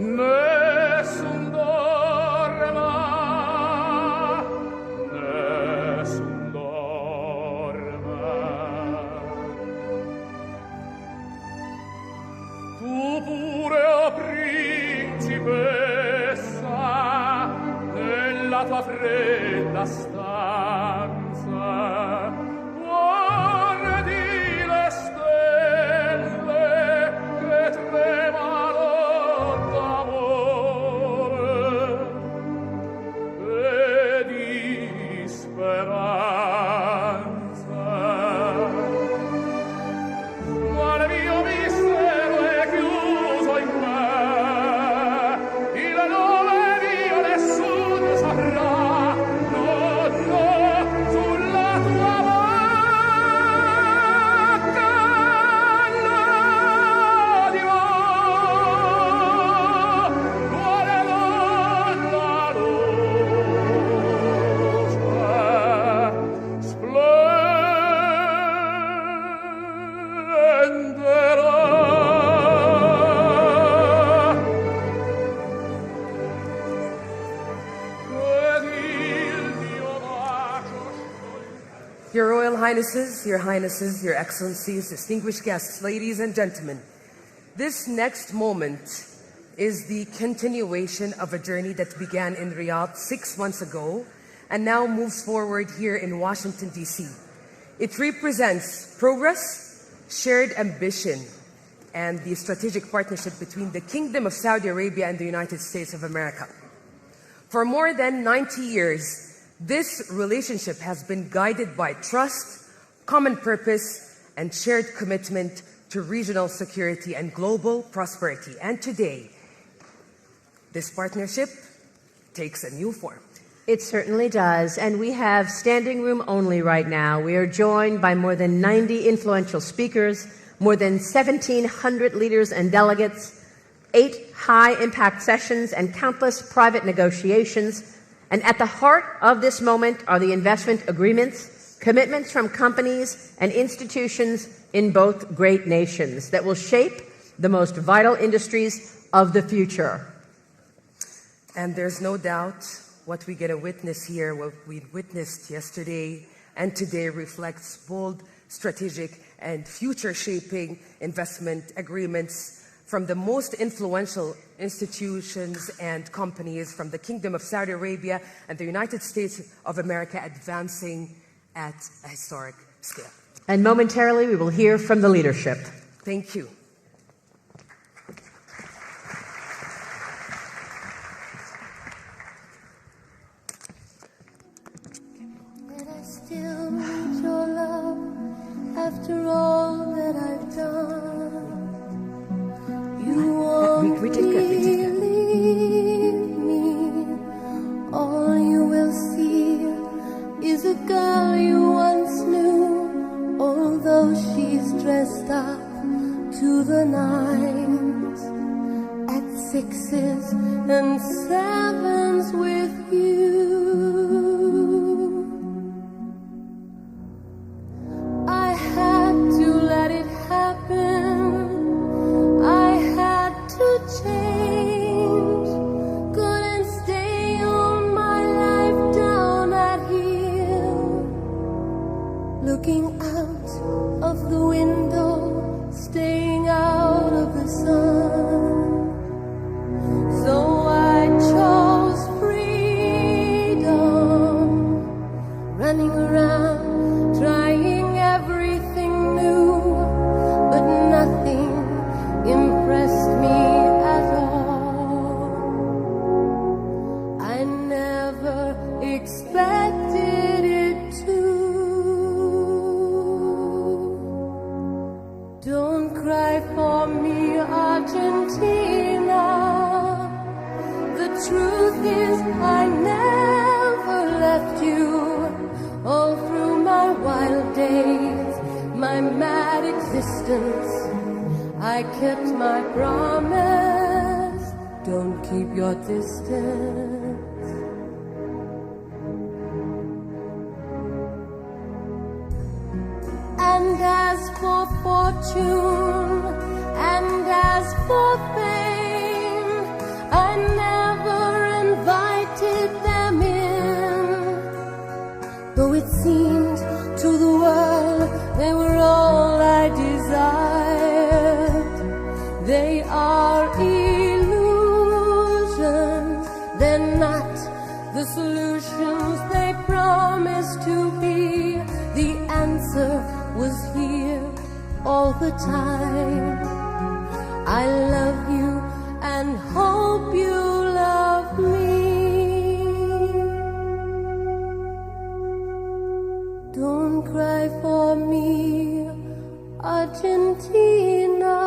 nessun dorma, nessun dorma. Tu pure, o principessa, nella tua fredda stanza, guardi le stelle che tremano d'amore e di speranza. Ma il mio mistero è chiuso in me, il nome mio nessuno saprà. No, no, sulla tua bocca la dirò. Quale donna rosa splenderà. Ed il mio bacio Your Royal Highnesses, Your Highnesses, Your Excellencies, distinguished guests, ladies and gentlemen, this next moment is the continuation of a journey that began in Riyadh 6 months ago and now moves forward here in Washington, D.C. It represents progress, shared ambition, and the strategic partnership between the Kingdom of Saudi Arabia and the United States of America. For more than 90 years, this relationship has been guided by trust, common purpose, and shared commitment to regional security and global prosperity. And today, this partnership takes a new form. It certainly does, and we have standing room only right now. We are joined by more than 90 influential speakers, more than 1,700 leaders and delegates, 8 high-impact sessions, and countless private negotiations. And at the heart of this moment are the investment agreements, commitments from companies and institutions in both great nations that will shape the most vital industries of the future. And there's no doubt what we're going to witness here, what we witnessed yesterday and today reflects bold, strategic, and future-shaping investment agreements from the most influential institutions and companies from the Kingdom of Saudi Arabia and the United States of America advancing at a historic scale. And momentarily, we will hear from the leadership. Thank you. And I still need your love after all that I've done. You won't believe me. All you will see is a girl you once knew, although she's dressed up to the nines, at 6s and 7s with you. I had to let it happen. I had to change. Couldn't stay on my life down at here, looking out of the window, staying out of the sun. So I chose freedom, running around, trying everything new, but nothing impressed me at all. I never expected it to. Don't cry for me, Argentina. The truth is I never left you. All through my wild days, my mad existence, I kept my promise. Don't keep your distance. And as for fortune, and as for fame, all the time. I love you and hope you love me. Don't cry for me, Argentina.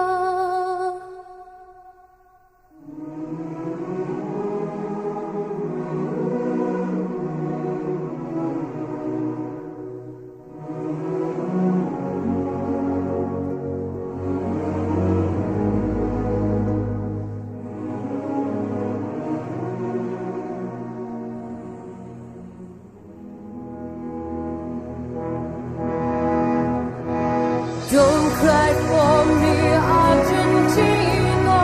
Don't cry for me, Argentina.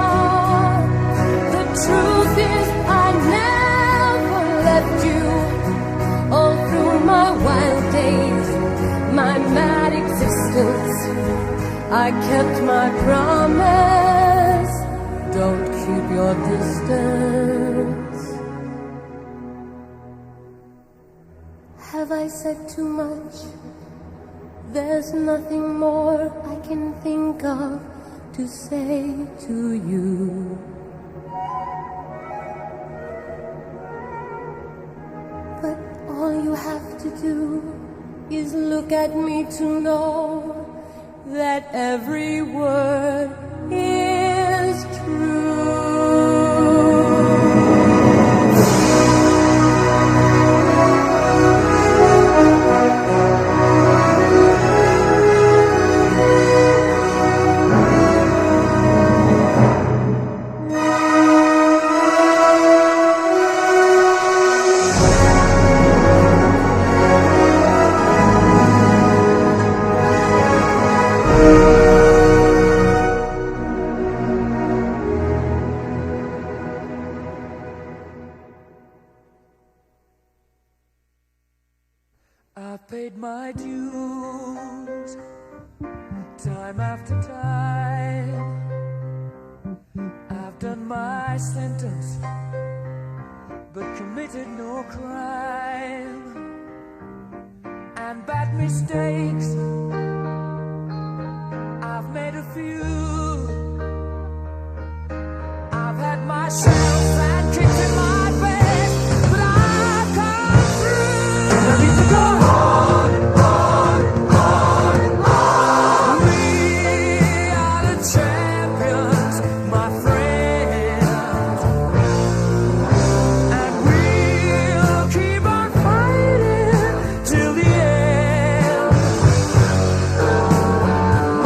The truth is I never left you. All through my wild days, my mad existence, I kept my promise. Don't keep your distance. Have I said too much? There's nothing more I can think of to say to you. But all you have to do is look at me to know that every word is true. I've paid my dues, time after time. I've done my sentence, but committed no crime. And bad mistakes, I've made a few. I've had my shells and kicked in my face, but I've come through. I need to go on. We are the champions, my friends, and we'll keep on fighting till the end.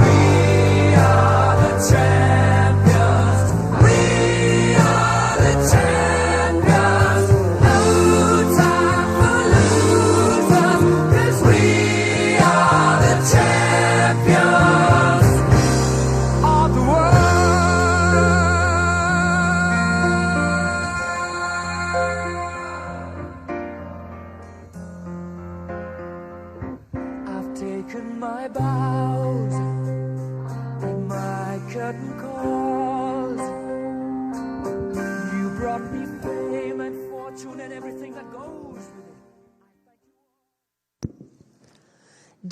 We are the champions. We are the champions. No time for losers, 'cause we are the champions of the world. I've taken my bows in my curtain calls. You brought me fame and fortune and everything that goes with it.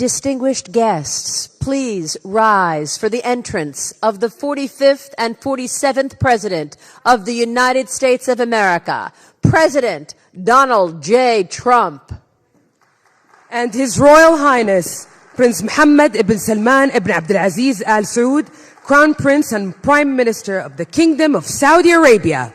Distinguished guests, please rise for the entrance of the 45th and 47th President of the United States of America, President Donald J. Trump. And His Royal Highness Prince Mohammed ibn Salman ibn Abdulaziz Al Saud, Crown Prince and Prime Minister of the Kingdom of Saudi Arabia.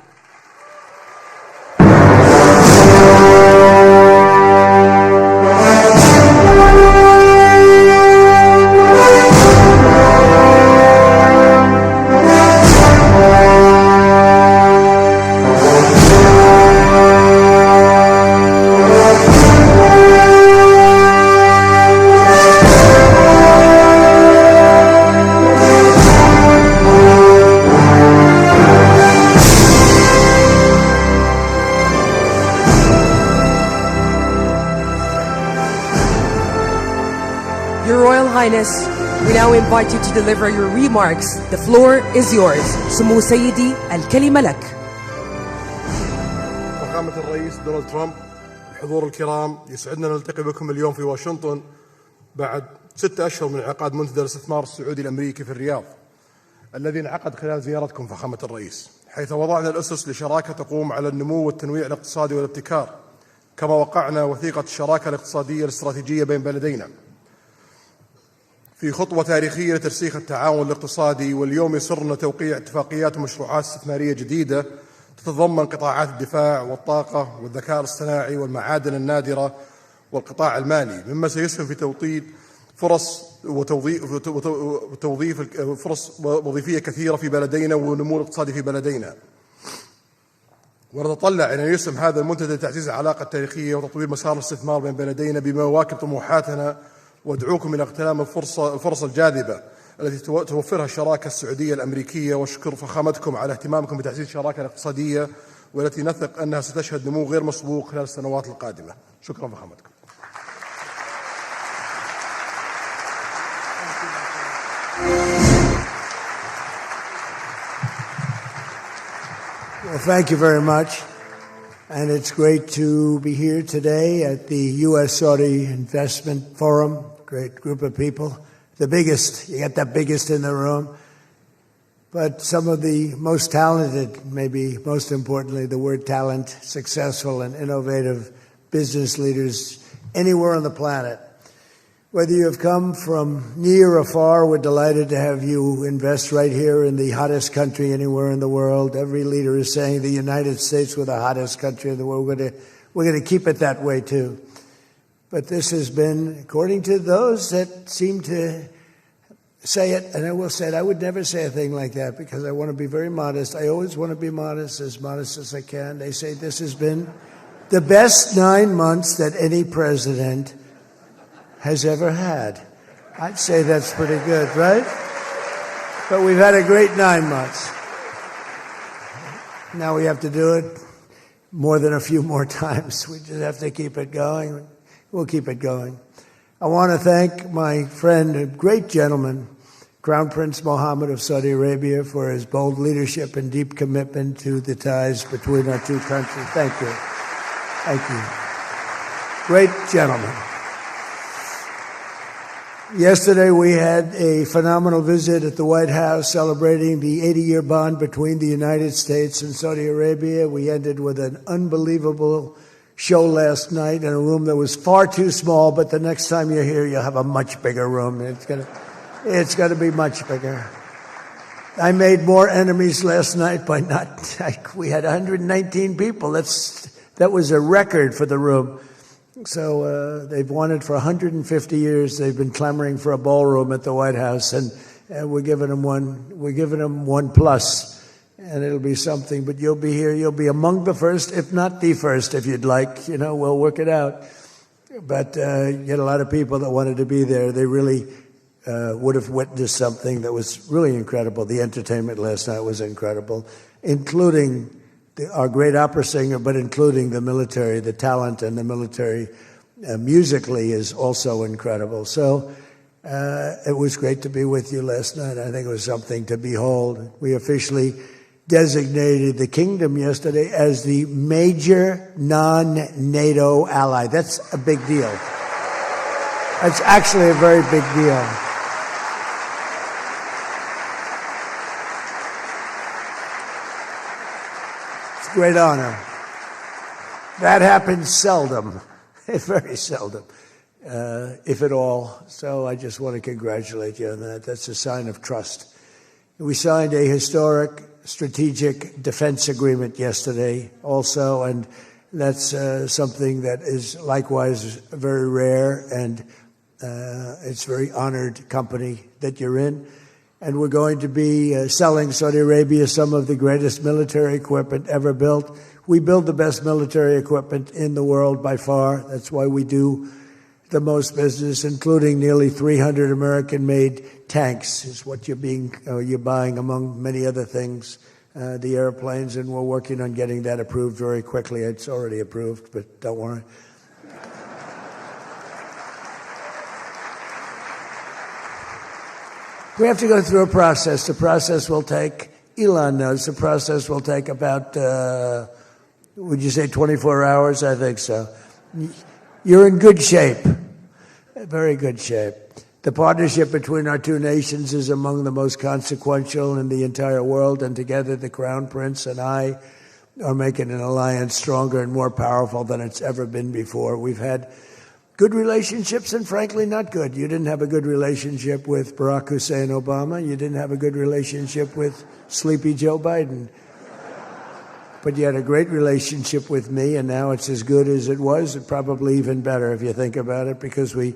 Your Royal Highness, we now invite you to deliver your remarks. The floor is yours. سمو سيدي الكلمة لك. فخامة الرئيس دونالد ترامب، الحضور الكرام، يسعدنا نلتقي بكم اليوم في واشنطن بعد 6 أشهر من انعقاد منتدى الاستثمار السعودي الأمريكي في الرياض، الذي انعقد خلال زيارتكم فخامة الرئيس، حيث وضعنا الأسس لشراكة تقوم على النمو والتنويع الاقتصادي والابتكار، كما وقعنا وثيقة الشراكة الاقتصادية الاستراتيجية بين بلدينا في خطوة تاريخية لترسيخ التعاون الاقتصادي. واليوم يسرنا توقيع اتفاقيات ومشروعات استثمارية جديدة تتضمن قطاعات الدفاع والطاقة والذكاء الاصطناعي والمعادن النادرة والقطاع المالي، مما سيسهم في توطيد فرص وتوظيف فرص وظيفية كثيرة في بلدينا والنمو الاقتصادي في بلدينا. ونتطلع إلى أن يسهم هذا المنتدى لتعزيز العلاقة التاريخية وتطوير مسار الاستثمار بين بلدينا بما يواكب طموحاتنا، وادعوكم إلى اغتنام الفرص الجاذبة التي توفرها الشراكة السعودية الأمريكية، واشكر فخامتكم على اهتمامكم بتعزيز الشراكة الاقتصادية والتي نثق أنها ستشهد نمو غير مسبوق خلال السنوات القادمة. شكرا فخامتكم. Well, thank you very much. And it's great to be here today at the U.S. Saudi Investment Forum. Great group of people. The biggest, you got the biggest in the room. But some of the most talented, maybe most importantly, the word talent, successful and innovative business leaders anywhere on the planet. Whether you have come from near or far, we're delighted to have you invest right here in the hottest country anywhere in the world. Every leader is saying the United States we're the hottest country in the world. We're going to keep it that way too. But this has been, according to those that seem to say it, and I will say it, I would never say a thing like that because I want to be very modest. I always want to be modest as I can. They say this has been the best 9 months that any president has ever had. I'd say that's pretty good, right? But we've had a great 9 months. Now we have to do it more than a few more times. We just have to keep it going. We'll keep it going. I want to thank my friend, a great gentleman, Crown Prince Mohammed of Saudi Arabia, for his bold leadership and deep commitment to the ties between our two countries. Thank you. Thank you. Great gentleman. Yesterday we had a phenomenal visit at the White House celebrating the 80-year bond between the United States and Saudi Arabia. We ended with an unbelievable show last night in a room that was far too small, but the next time you're here, you'll have a much bigger room. It's going to be much bigger. I made more enemies last night by we had 119 people. That was a record for the room. So they've wanted for 150 years. They've been clamoring for a ballroom at the White House, and we're giving them one. We're giving them 1+, and it'll be something. But you'll be here. You'll be among the first, if not the first, if you'd like. We'll work it out. But you had a lot of people that wanted to be there. They really would have witnessed something that was really incredible. The entertainment last night was incredible, including our great opera singer, but including the military. The talent and the military musically is also incredible. So it was great to be with you last night. I think it was something to behold. We officially designated the kingdom yesterday as the major non-NATO ally. That's a big deal. That's actually a very big deal. Great honor. That happens seldom, very seldom, if at all. So I just want to congratulate you on that. That's a sign of trust. We signed a historic strategic defense agreement yesterday also, and that's something that is likewise very rare, and it's a very honored company that you're in. And we're going to be selling Saudi Arabia some of the greatest military equipment ever built. We build the best military equipment in the world by far. That's why we do the most business, including nearly 300 American-made tanks is what you're buying, among many other things, the airplanes, and we're working on getting that approved very quickly. It's already approved, but don't worry. We have to go through a process. The process will take, Elon knows, the process will take about, would you say 24 hours? I think so. You're in good shape, very good shape. The partnership between our two nations is among the most consequential in the entire world, and together the Crown Prince and I are making an alliance stronger and more powerful than it's ever been before. We've had good relationships and frankly not good. You didn't have a good relationship with Barack Hussein Obama. You didn't have a good relationship with sleepy Joe Biden. But you had a great relationship with me, and now it's as good as it was, and probably even better if you think about it, because we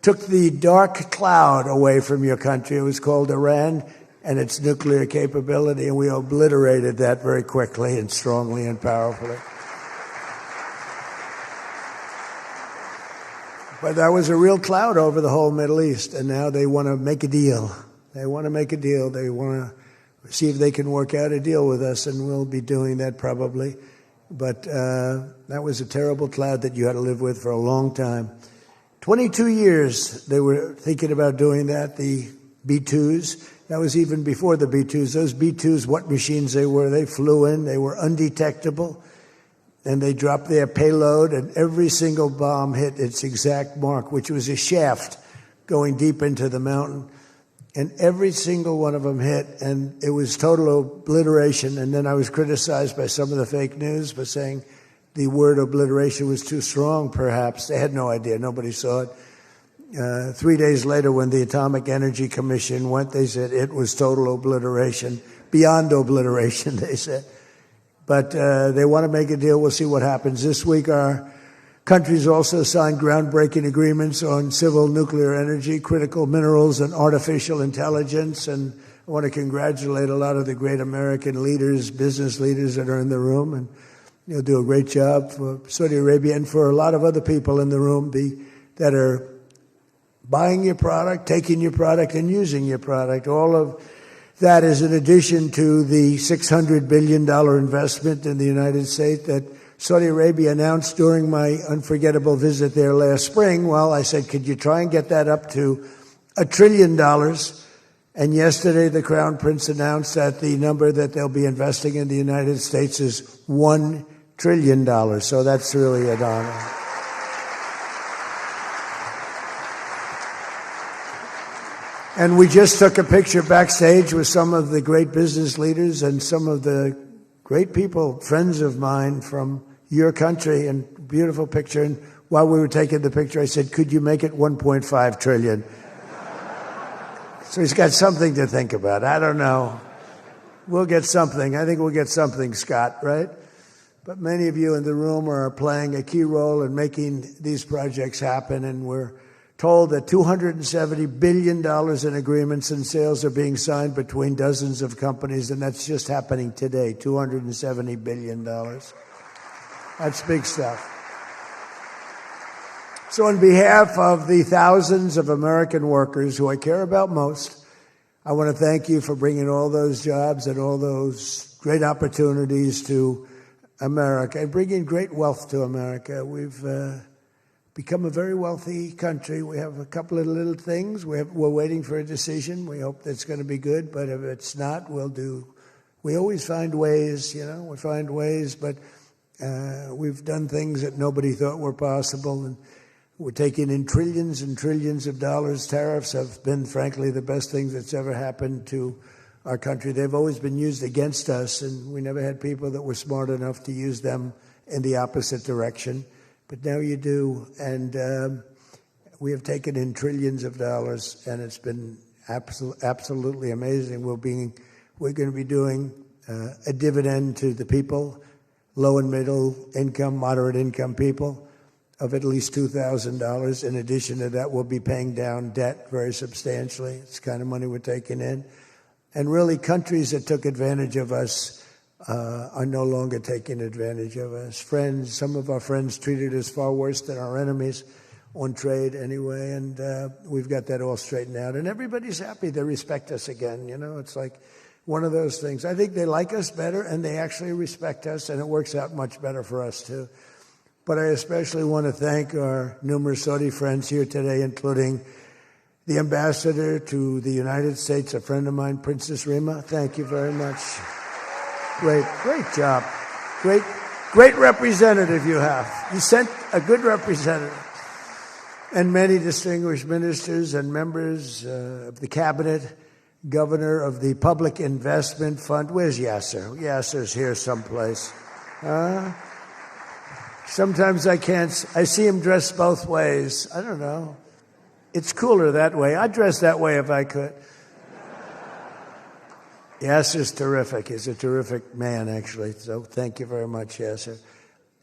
took the dark cloud away from your country. It was called Iran and its nuclear capability, and we obliterated that very quickly and strongly and powerfully. But that was a real cloud over the whole Middle East, and now they want to make a deal. They want to make a deal. They want to see if they can work out a deal with us, and we'll be doing that probably. But that was a terrible cloud that you had to live with for a long time. 22 years they were thinking about doing that, the B-2s. That was even before the B-2s. Those B-2s, what machines they were, they flew in, they were undetectable, and they dropped their payload, and every single bomb hit its exact mark, which was a shaft going deep into the mountain. And every single one of them hit, and it was total obliteration. And then I was criticized by some of the fake news for saying the word obliteration was too strong, perhaps. They had no idea. Nobody saw it. 3 days later, when the Atomic Energy Commission went, they said it was total obliteration, beyond obliteration, they said. But they want to make a deal. We'll see what happens. This week, our countries also signed groundbreaking agreements on civil nuclear energy, critical minerals, and artificial intelligence. And I want to congratulate a lot of the great American leaders, business leaders that are in the room. And you'll do a great job for Saudi Arabia and for a lot of other people in the room that are buying your product, taking your product, and using your product. All of that is in addition to the $600 billion investment in the United States that Saudi Arabia announced during my unforgettable visit there last spring. Well, I said, could you try and get that up to $1 trillion? And yesterday, the Crown Prince announced that the number that they'll be investing in the United States is $1 trillion. So that's really an honor. And we just took a picture backstage with some of the great business leaders and some of the great people, friends of mine from your country, and beautiful picture. And while we were taking the picture, I said, could you make it 1.5 trillion? So he's got something to think about. I don't know. We'll get something. I think we'll get something, Scott, right? But many of you in the room are playing a key role in making these projects happen, and we're told that $270 billion in agreements and sales are being signed between dozens of companies, and that's just happening today, $270 billion. That's big stuff. So on behalf of the thousands of American workers who I care about most, I want to thank you for bringing all those jobs and all those great opportunities to America and bringing great wealth to America. We've become a very wealthy country. We have a couple of little things. We're waiting for a decision. We hope that's going to be good, but if it's not, we always find ways, we find ways, but we've done things that nobody thought were possible, and we're taking in trillions and trillions of dollars. Tariffs have been, frankly, the best thing that's ever happened to our country. They've always been used against us, and we never had people that were smart enough to use them in the opposite direction. But now you do, and we have taken in trillions of dollars, and it's been absolutely amazing. We're going to be doing a dividend to the people, low and middle income, moderate income people, of at least $2,000. In addition to that, we'll be paying down debt very substantially. It's the kind of money we're taking in. And really, countries that took advantage of us are no longer taking advantage of us. Friends, some of our friends treated us far worse than our enemies on trade anyway, and we've got that all straightened out. And everybody's happy. They respect us again. It's like one of those things. I think they like us better, and they actually respect us, and it works out much better for us, too. But I especially want to thank our numerous Saudi friends here today, including the ambassador to the United States, a friend of mine, Princess Rima. Thank you very much. Great job. Great representative you have. You sent a good representative. and many distinguished ministers and members of the cabinet, governor of the Public Investment Fund. Where's Yasser? Yasser's here someplace. Sometimes I see him dressed both ways. I don't know. It's cooler that way. I'd dress that way if I could. Yasser's terrific. He's a terrific man, actually. So thank you very much, Yasser.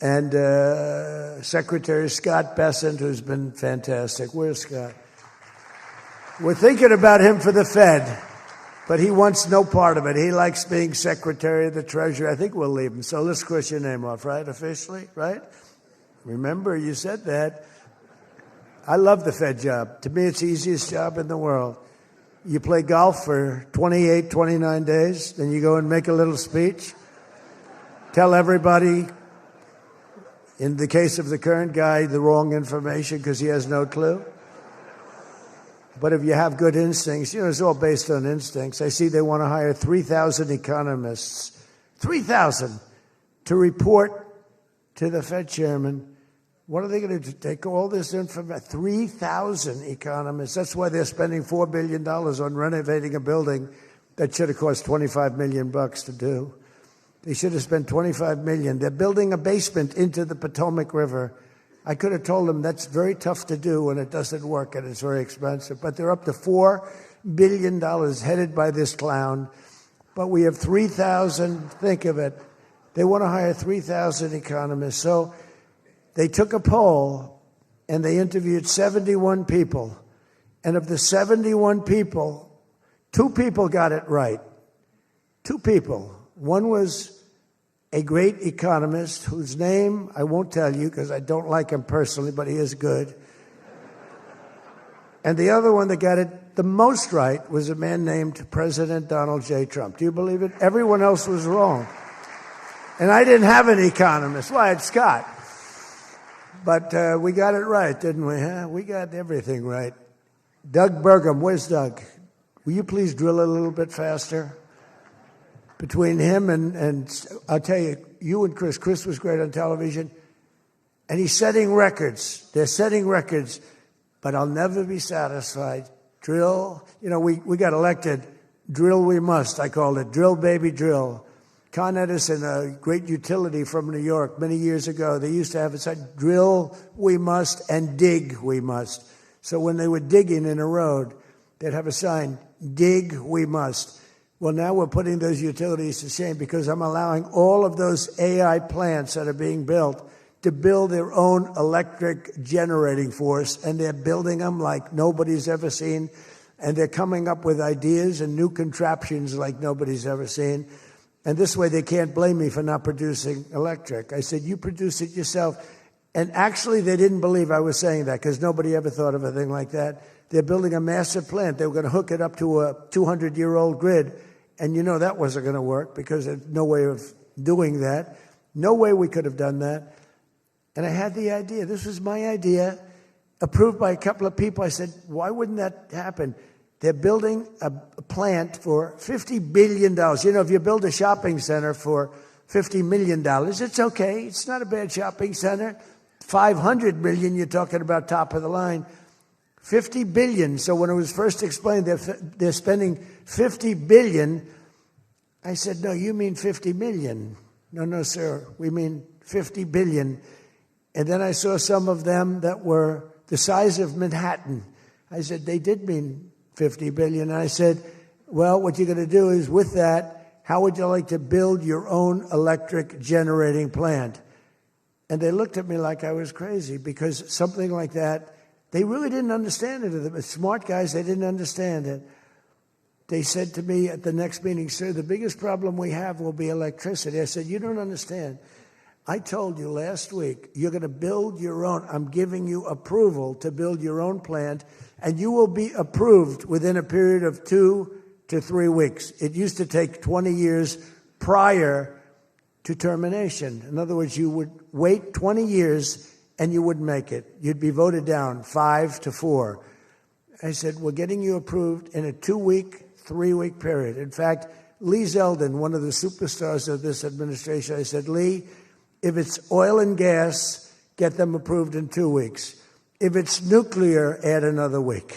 And Secretary Scott Bessent, who's been fantastic. Where's Scott? We're thinking about him for the Fed, but he wants no part of it. He likes being Secretary of the Treasury. I think we'll leave him. So let's cross your name off, right, officially, right? Remember, you said that. I love the Fed job. To me, it's the easiest job in the world. You play golf for 28, 29 days, then you go and make a little speech, tell everybody, in the case of the current guy, the wrong information because he has no clue. But if you have good instincts, it's all based on instincts. I see they want to hire 3,000 economists, 3,000, to report to the Fed chairman. What are they going to do? Take all this information? 3,000 economists. That's why they're spending $4 billion on renovating a building that should have cost $25 million to do. They should have spent $25 million. They're building a basement into the Potomac River. I could have told them that's very tough to do when it doesn't work and it's very expensive. But they're up to $4 billion headed by this clown. But we have 3,000, think of it. They want to hire 3,000 economists. So they took a poll and they interviewed 71 people. And of the 71 people, 2 people got it right. 2 people. One was a great economist whose name I won't tell you because I don't like him personally, but he is good. And the other one that got it the most right was a man named President Donald J. Trump. Do you believe it? Everyone else was wrong. And I didn't have an economist. Well, I had Scott. But we got it right, didn't we? Huh? We got everything right. Doug Burgum, where's Doug? Will you please drill a little bit faster? Between him and I'll tell you, you and Chris. Chris was great on television. And he's setting records. They're setting records. But I'll never be satisfied. Drill. We got elected. Drill we must, I called it. Drill, baby, drill. Con Edison, a great utility from New York many years ago, they used to have it said, drill we must and dig we must. So when they were digging in a road, they'd have a sign, dig we must. Well, now we're putting those utilities to shame because I'm allowing all of those AI plants that are being built to build their own electric generating force, and they're building them like nobody's ever seen, and they're coming up with ideas and new contraptions like nobody's ever seen. And this way they can't blame me for not producing electric. I said, you produce it yourself. And actually they didn't believe I was saying that because nobody ever thought of a thing like that. They're building a massive plant. They were going to hook it up to a 200-year-old grid. And that wasn't going to work because there's no way of doing that. No way we could have done that. And I had the idea. This was my idea, approved by a couple of people. I said, why wouldn't that happen? They're building a plant for $50 billion. If you build a shopping center for $50 million, it's okay. It's not a bad shopping center. $500 million, you're talking about top of the line. $50 billion. So when it was first explained they're spending $50 billion, I said, no, you mean 50 million. No, sir, we mean 50 billion. And then I saw some of them that were the size of Manhattan. I said, they did mean 50 billion. And I said, well, what you're going to do is with that, how would you like to build your own electric generating plant? And they looked at me like I was crazy because something like that, they really didn't understand it. The smart guys, they didn't understand it. They said to me at the next meeting, sir, the biggest problem we have will be electricity. I said, you don't understand. I told you last week, you're going to build your own. I'm giving you approval to build your own plant, and you will be approved within a period of 2 to 3 weeks. It used to take 20 years prior to termination. In other words, you would wait 20 years and you wouldn't make it. You'd be voted down 5 to 4. I said, we're getting you approved in a 2-week, 3-week period. In fact, Lee Zeldin, one of the superstars of this administration, I said, Lee, if it's oil and gas, get them approved in 2 weeks. If it's nuclear, add another week.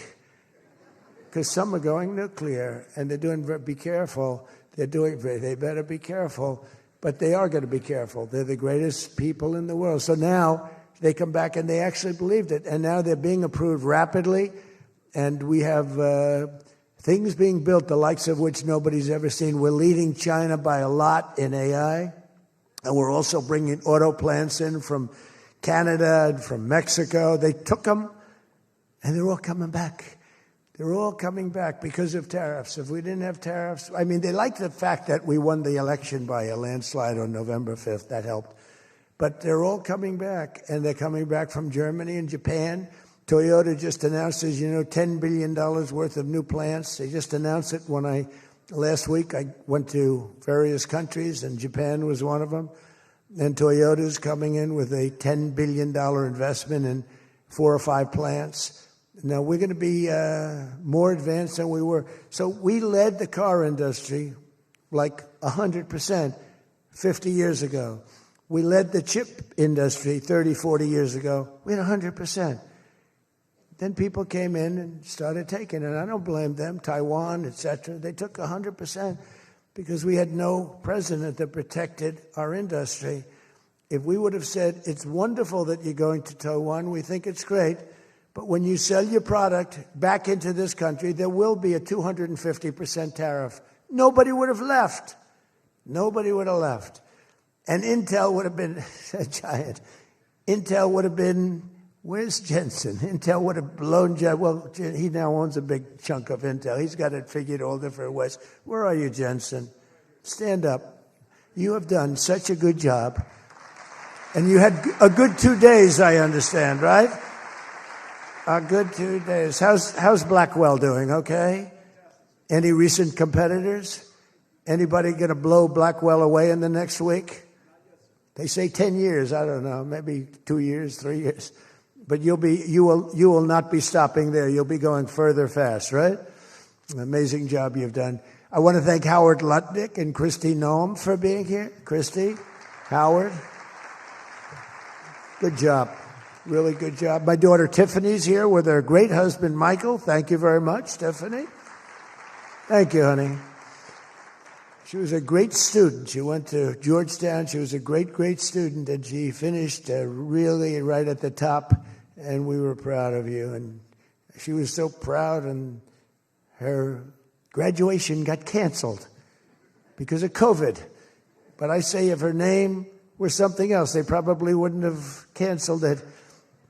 Because some are going nuclear, and they're doing, be careful. They better be careful. But they are going to be careful. They're the greatest people in the world. So now they come back and they actually believed it. And now they're being approved rapidly. And we have things being built, the likes of which nobody's ever seen. We're leading China by a lot in AI. And we're also bringing auto plants in from Canada and from Mexico. They took them, and they're all coming back. They're all coming back because of tariffs. If we didn't have tariffs, I mean, they like the fact that we won the election by a landslide on November 5th. That helped. But they're all coming back, and they're coming back from Germany and Japan. Toyota just announced, as you know, $10 billion worth of new plants. They just announced it last week I went to various countries, and Japan was one of them. And Toyota's coming in with a $10 billion investment in 4 or 5 plants. Now, we're going to be more advanced than we were. So we led the car industry like 100% 50 years ago. We led the chip industry 30, 40 years ago. We had 100%. Then people came in and started taking it. I don't blame them, Taiwan, etc. They took 100% because we had no president that protected our industry. If we would have said, it's wonderful that you're going to Taiwan, we think it's great, but when you sell your product back into this country, there will be a 250% tariff. Nobody would have left. Nobody would have left. And Intel would have been a giant. Intel would have been, where's Jensen? Intel would have blown, well, he now owns a big chunk of Intel. He's got it figured all different ways. Where are you, Jensen? Stand up. You have done such a good job. And you had a good 2 days, I understand, right? A good 2 days. How's Blackwell doing, okay? Any recent competitors? Anybody going to blow Blackwell away in the next week? They say 10 years. I don't know. Maybe 2 years, 3 years. But you will not be stopping there. You'll be going further fast, right? An amazing job you've done. I want to thank Howard Lutnick and Christy Noem for being here. Christy, Howard, good job. Really good job. My daughter Tiffany's here with her great husband, Michael. Thank you very much, Tiffany. Thank you, honey. She was a great student. She went to Georgetown. She was a great, great student, and she finished really right at the top, and we were proud of you. And she was so proud, and her graduation got canceled because of COVID. But I say if her name were something else, they probably wouldn't have canceled it.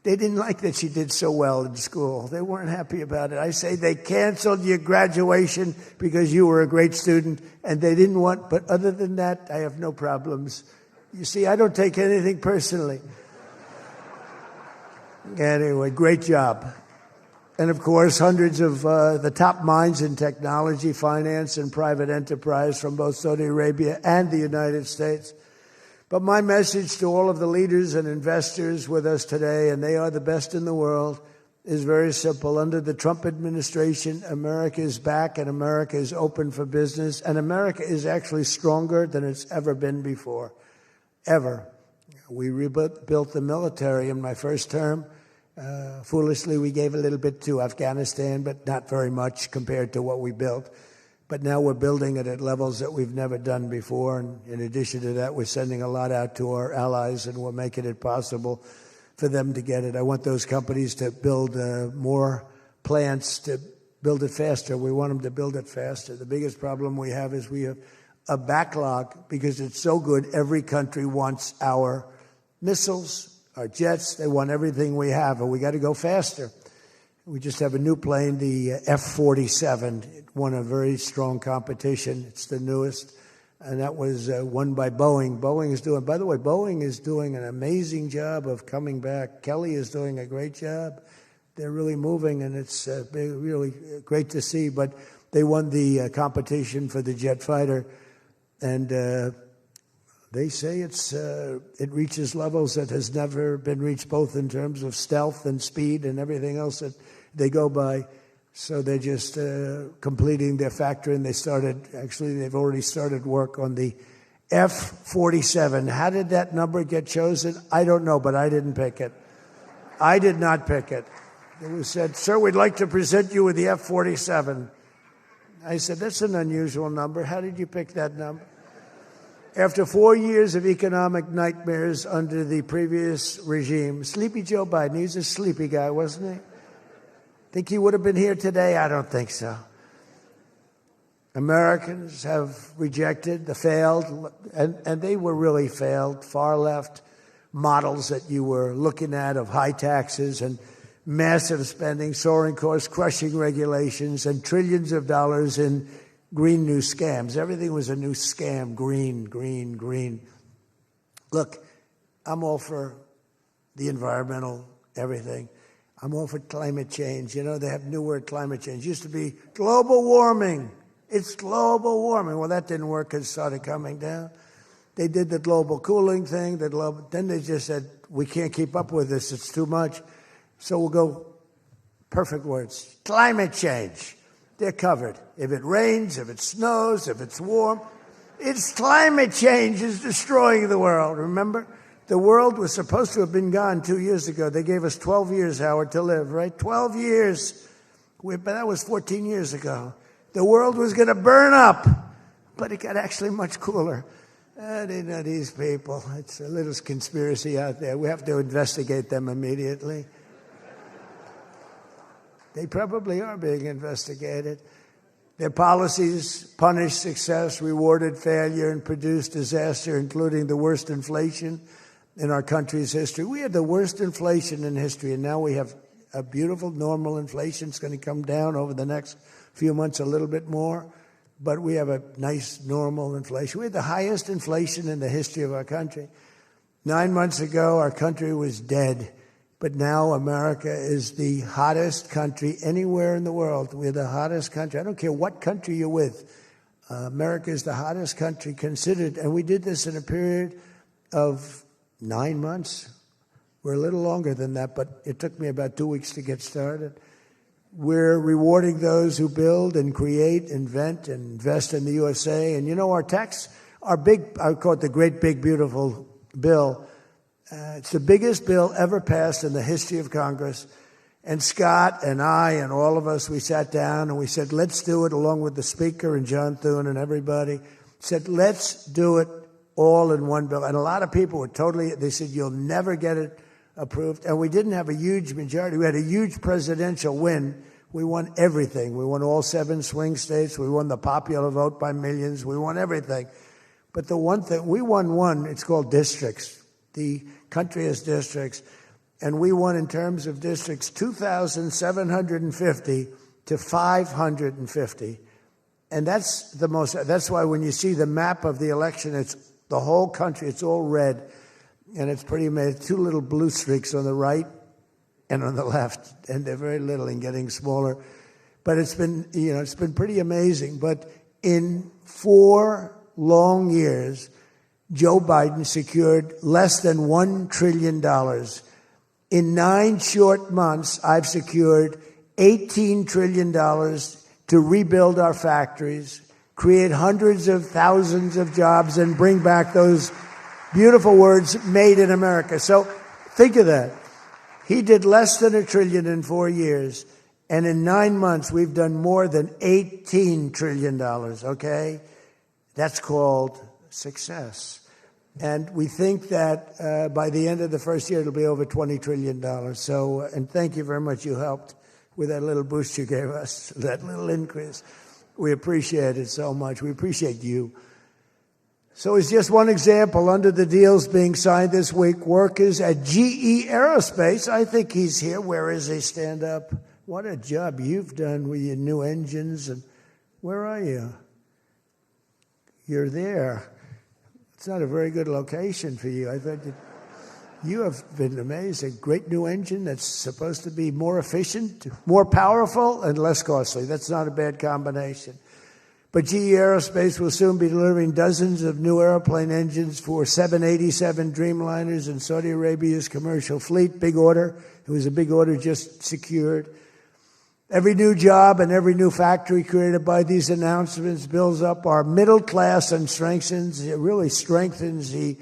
They didn't like that she did so well in school. They weren't happy about it. I say they canceled your graduation because you were a great student, and they didn't want, but other than that, I have no problems. You see, I don't take anything personally. Anyway, great job. And of course, hundreds of the top minds in technology, finance, and private enterprise from both Saudi Arabia and the United States. But my message to all of the leaders and investors with us today, and they are the best in the world, is very simple. Under the Trump administration, America is back and America is open for business. And America is actually stronger than it's ever been before, ever. We rebuilt the military in my first term. Foolishly, we gave a little bit to Afghanistan, but not very much compared to what we built. But now we're building it at levels that we've never done before. And in addition to that, we're sending a lot out to our allies, and we're making it possible for them to get it. I want those companies to build more plants, to build it faster. We want them to build it faster. The biggest problem we have is we have a backlog because it's so good. Every country wants our missiles, our jets. They want everything we have, and we got to go faster. We just have a new plane, the F-47. It won a very strong competition. It's the newest, and that was won by Boeing. By the way, Boeing is doing an amazing job of coming back. Kelly is doing a great job. They're really moving, and it's really great to see. But they won the competition for the jet fighter, and they say it reaches levels that has never been reached, both in terms of stealth and speed and everything else that they go by. So they're just completing their factory, and they've already started work on the F-47. How did that number get chosen? I don't know, but I didn't pick it. I did not pick it. It was said, "Sir, we'd like to present you with the F-47. I said, "That's an unusual number. How did you pick that number?" After 4 years of economic nightmares under the previous regime, sleepy Joe Biden, he's a sleepy guy, wasn't he? Think he would have been here today? I don't think so. Americans have rejected the failed, and they were really failed, far left models that you were looking at of high taxes and massive spending, soaring costs, crushing regulations, and trillions of dollars in green new scams. Everything was a new scam, green, green, green. Look, I'm all for the environmental everything. I'm all for climate change. You know, they have new word, climate change. It used to be global warming. It's global warming. Well, that didn't work because it started coming down. They did the global cooling thing. Then they just said, we can't keep up with this. It's too much. So we'll go, perfect words, climate change. They're covered. If it rains, if it snows, if it's warm, it's climate change is destroying the world. Remember? The world was supposed to have been gone 2 years ago. They gave us 12 years, Howard, to live, right? 12 years. But that was 14 years ago. The world was going to burn up, but it got actually much cooler. They know these people. It's a little conspiracy out there. We have to investigate them immediately. They probably are being investigated. Their policies punished success, rewarded failure, and produced disaster, including the worst inflation in our country's history. We had the worst inflation in history, and now we have a beautiful normal inflation. It's going to come down over the next few months a little bit more, but we have a nice normal inflation. We had the highest inflation in the history of our country. 9 months ago, our country was dead. But now America is the hottest country anywhere in the world. We're the hottest country. I don't care what country you're with. America is the hottest country considered. And we did this in a period of 9 months. We're a little longer than that, but it took me about 2 weeks to get started. We're rewarding those who build and create, invent, and invest in the USA. And you know, our big, I call it the great, big, beautiful bill. It's the biggest bill ever passed in the history of Congress. And Scott and I and all of us, we sat down and we said, let's do it, along with the Speaker and John Thune and everybody. Said, let's do it all in one bill. And a lot of people were they said, you'll never get it approved. And we didn't have a huge majority. We had a huge presidential win. We won everything. We won all 7 swing states. We won the popular vote by millions. We won everything. But the one thing, we won one, it's called districts. The country has districts, and we won in terms of districts 2,750 to 550. And that's why when you see the map of the election, it's the whole country, it's all red, and it's pretty amazing. 2 little blue streaks on the right and on the left, and they're very little and getting smaller. But it's been pretty amazing. But in 4 long years, Joe Biden secured less than $1 trillion. In 9 short months, I've secured $18 trillion to rebuild our factories, create hundreds of thousands of jobs, and bring back those beautiful words, made in America. So think of that. He did less than $1 trillion in 4 years. And in 9 months, we've done more than $18 trillion, okay? That's called success. And we think that by the end of the first year, it'll be over $20 trillion. So, and thank you very much. You helped with that little boost you gave us, that little increase. We appreciate it so much. We appreciate you. So it's just one example. Under the deals being signed this week, workers at GE Aerospace, I think he's here. Where is he? Stand up. What a job you've done with your new engines. And where are you? You're there. It's not a very good location for you. I thought you have been amazing. Great new engine that's supposed to be more efficient, more powerful, and less costly. That's not a bad combination. But GE Aerospace will soon be delivering dozens of new airplane engines for 787 Dreamliners in Saudi Arabia's commercial fleet. Big order. It was a big order just secured. Every new job and every new factory created by these announcements builds up our middle class and it really strengthens the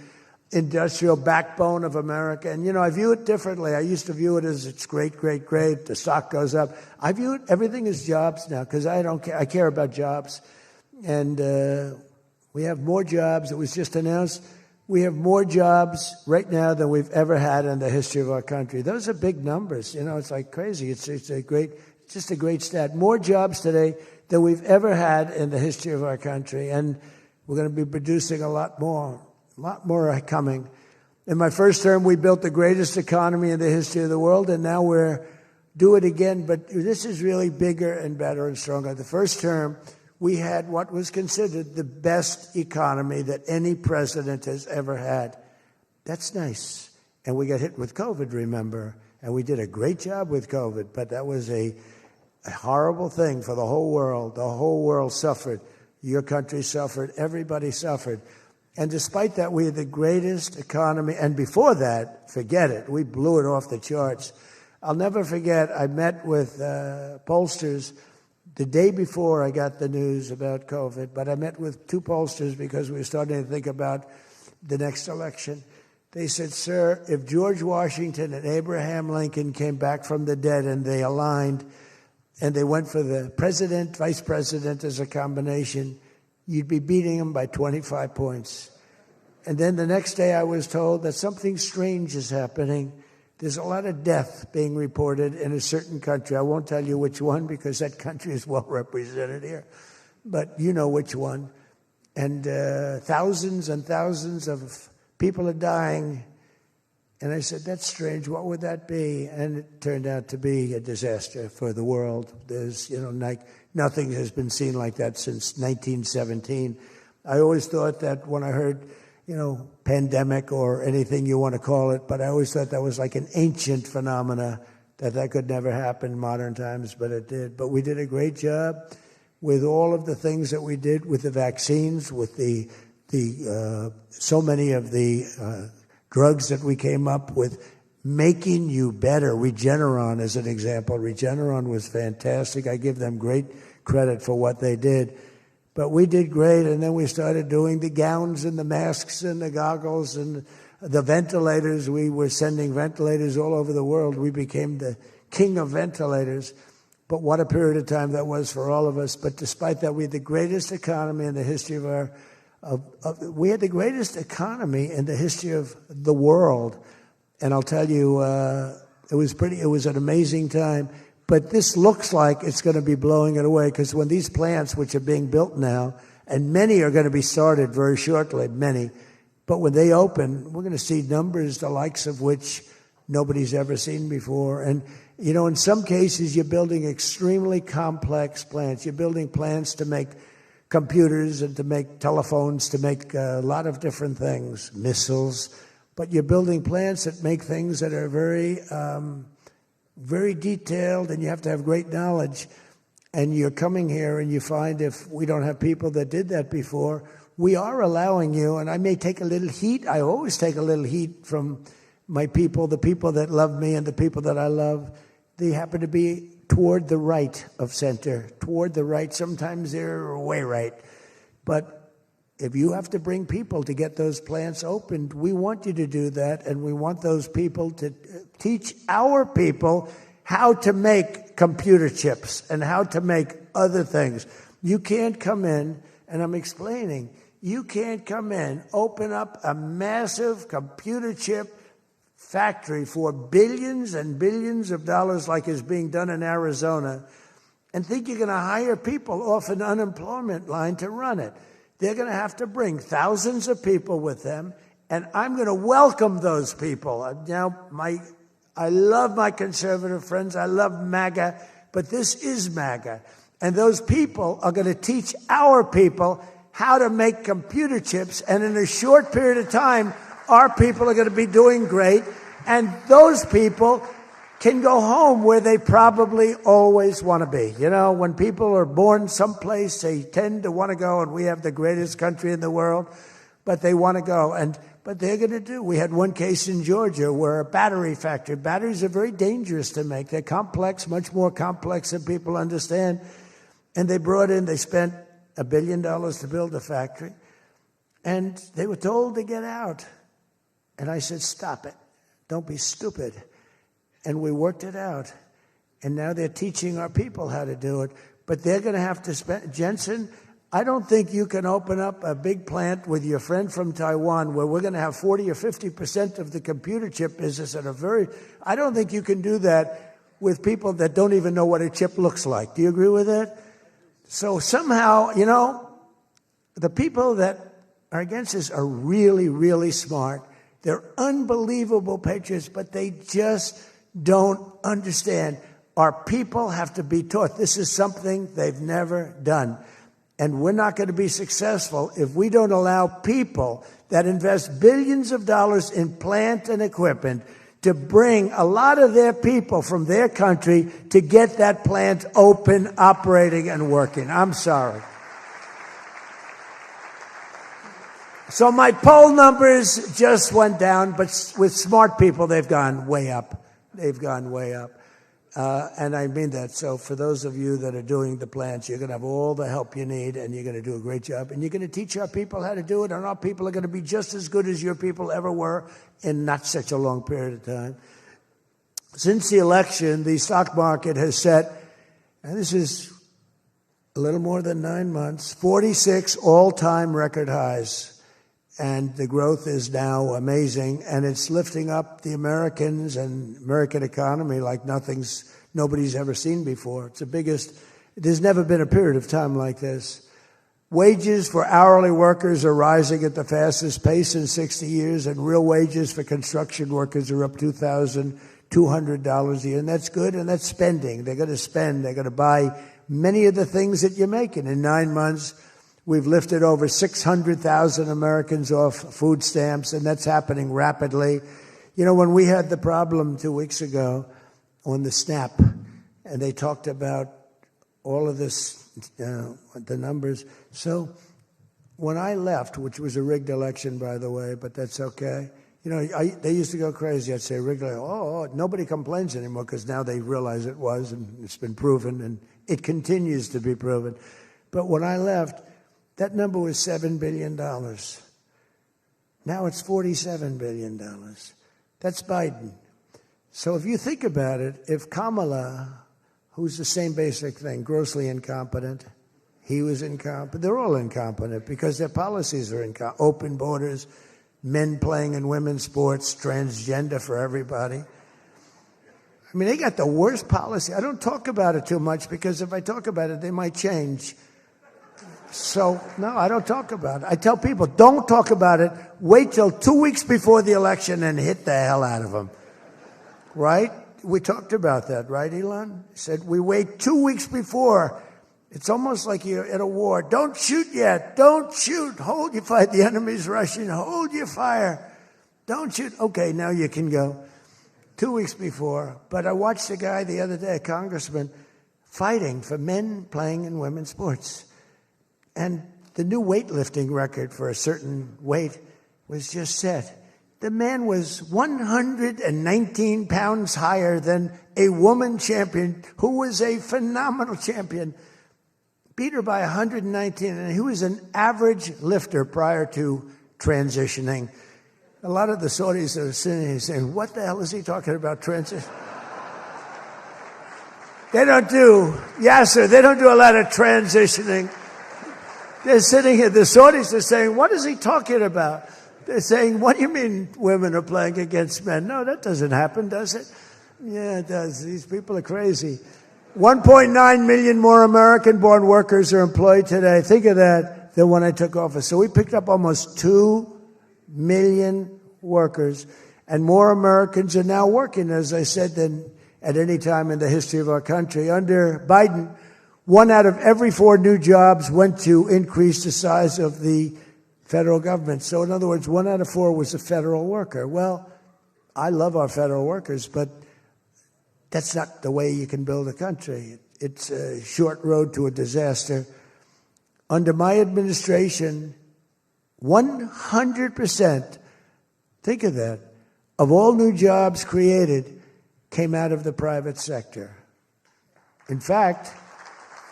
industrial backbone of America. And, I view it differently. I used to view it as it's great, great, great. The stock goes up. I view it, everything is jobs now because I don't care. I care about jobs. And we have more jobs. It was just announced. We have more jobs right now than we've ever had in the history of our country. Those are big numbers. It's like crazy. It's just a great stat. More jobs today than we've ever had in the history of our country. And we're going to be producing a lot more are coming. In my first term, we built the greatest economy in the history of the world, and now we're do it again. But this is really bigger and better and stronger. The first term, we had what was considered the best economy that any president has ever had. That's nice. And we got hit with COVID, remember? And we did a great job with COVID, but that was a horrible thing for the whole world. The whole world suffered. Your country suffered. Everybody suffered. And despite that, we had the greatest economy. And before that, forget it. We blew it off the charts. I'll never forget, I met with pollsters the day before I got the news about COVID, but I met with two pollsters because we were starting to think about the next election. They said, sir, if George Washington and Abraham Lincoln came back from the dead and they aligned and they went for the president, vice president as a combination, you'd be beating them by 25 points. And then the next day I was told that something strange is happening. There's a lot of death being reported in a certain country. I won't tell you which one because that country is well represented here. But you know which one. And thousands and thousands of people are dying. And I said, that's strange. What would that be? And it turned out to be a disaster for the world. There's, nothing has been seen like that since 1917. I always thought that when I heard pandemic or anything you want to call it, but I always thought that was like an ancient phenomena, that could never happen in modern times, but it did. But we did a great job with all of the things that we did with the vaccines, with the so many of the drugs that we came up with, making you better. Regeneron, as an example. Regeneron was fantastic. I give them great credit for what they did. But we did great, and then we started doing the gowns and the masks and the goggles and the ventilators. We were sending ventilators all over the world. We became the king of ventilators. But what a period of time that was for all of us. But despite that, we had the greatest economy in the history of our we had the greatest economy in the history of the world. And I'll tell you, it was an amazing time. But this looks like it's going to be blowing it away, because when these plants, which are being built now, and many are going to be started very shortly, many, but when they open, we're going to see numbers the likes of which nobody's ever seen before. And, in some cases, you're building extremely complex plants. You're building plants to make computers and to make telephones, to make a lot of different things, missiles. But you're building plants that make things that are very very detailed, and you have to have great knowledge. And you're coming here and you find, if we don't have people that did that before, we are allowing you, and I may take a little heat. I always take a little heat from my people, the people that love me and the people that I love. They happen to be toward the right of center, toward the right. Sometimes they're way right. But if you have to bring people to get those plants opened, we want you to do that, and we want those people to teach our people how to make computer chips and how to make other things. You can't come in, and I'm explaining, you can't come in, open up a massive computer chip factory for billions and billions of dollars like is being done in Arizona, and think you're going to hire people off an unemployment line to run it. They're going to have to bring thousands of people with them, and I'm going to welcome those people. Now, I love my conservative friends. I love MAGA, but this is MAGA. And those people are going to teach our people how to make computer chips, and in a short period of time, our people are going to be doing great, and those people can go home where they probably always want to be. When people are born someplace, they tend to want to go, and we have the greatest country in the world, but they want to go. But they're going to do. We had one case in Georgia where a battery factory, batteries are very dangerous to make. They're complex, much more complex than people understand. And they spent $1 billion to build a factory, and they were told to get out. And I said, stop it. Don't be stupid. And we worked it out. And now they're teaching our people how to do it. But they're going to have to spend, Jensen, I don't think you can open up a big plant with your friend from Taiwan where we're going to have 40 or 50% of the computer chip business at I don't think you can do that with people that don't even know what a chip looks like. Do you agree with that? So somehow, the people that are against this are really, really smart. They're unbelievable patriots, but they just don't understand. Our people have to be taught. This is something they've never done. And we're not going to be successful if we don't allow people that invest billions of dollars in plant and equipment to bring a lot of their people from their country to get that plant open, operating, and working. I'm sorry. So my poll numbers just went down, but with smart people, they've gone way up. They've gone way up. And I mean that. So for those of you that are doing the plants, you're going to have all the help you need, and you're going to do a great job. And you're going to teach our people how to do it, and our people are going to be just as good as your people ever were in not such a long period of time. Since the election, the stock market has set, and this is a little more than 9 months, 46 all-time record highs. And the growth is now amazing, and it's lifting up the Americans and American economy like nobody's ever seen before. It's the biggest. There's never been a period of time like this. Wages for hourly workers are rising at the fastest pace in 60 years, and real wages for construction workers are up $2,200 a year, and that's good, and that's spending. They're going to spend. They're going to buy many of the things that you're making. In 9 months, we've lifted over 600,000 Americans off food stamps, and that's happening rapidly. When we had the problem 2 weeks ago on the SNAP, and they talked about all of this, the numbers. So when I left, which was a rigged election, by the way, but that's okay. They used to go crazy. I'd say rigged election. Oh, nobody complains anymore because now they realize it was, and it's been proven, and it continues to be proven. But when I left, that number was $7 billion. Now it's $47 billion. That's Biden. So if you think about it, if Kamala, who's the same basic thing, grossly incompetent, he was incompetent, they're all incompetent because their policies are incompetent. Open borders, men playing in women's sports, transgender for everybody. I mean, they got the worst policy. I don't talk about it too much because if I talk about it, they might change. So, no, I don't talk about it. I tell people, don't talk about it. Wait till 2 weeks before the election and hit the hell out of them. Right? We talked about that, right, Elon? He said, we wait 2 weeks before. It's almost like you're at a war. Don't shoot yet. Don't shoot. Hold your fire. The enemy's rushing. Hold your fire. Don't shoot. Okay, now you can go. 2 weeks before. But I watched a guy the other day, a congressman, fighting for men playing in women's sports. And the new weightlifting record for a certain weight was just set. The man was 119 pounds higher than a woman champion who was a phenomenal champion. Beat her by 119, and he was an average lifter prior to transitioning. A lot of the Saudis are sitting here saying, what the hell is he talking about, transition? They don't do a lot of transitioning. They're sitting here, the Saudis are saying, what is he talking about? They're saying, what do you mean women are playing against men? No, that doesn't happen, does it? Yeah, it does. These people are crazy. 1.9 million more American-born workers are employed today. Think of that, than when I took office. So we picked up almost 2 million workers, and more Americans are now working, as I said, than at any time in the history of our country. Under Biden, 1 out of every 4 new jobs went to increase the size of the federal government. So in other words, 1 out of 4 was a federal worker. Well, I love our federal workers, but that's not the way you can build a country. It's a short road to a disaster. Under my administration, 100%, think of that, of all new jobs created came out of the private sector. In fact,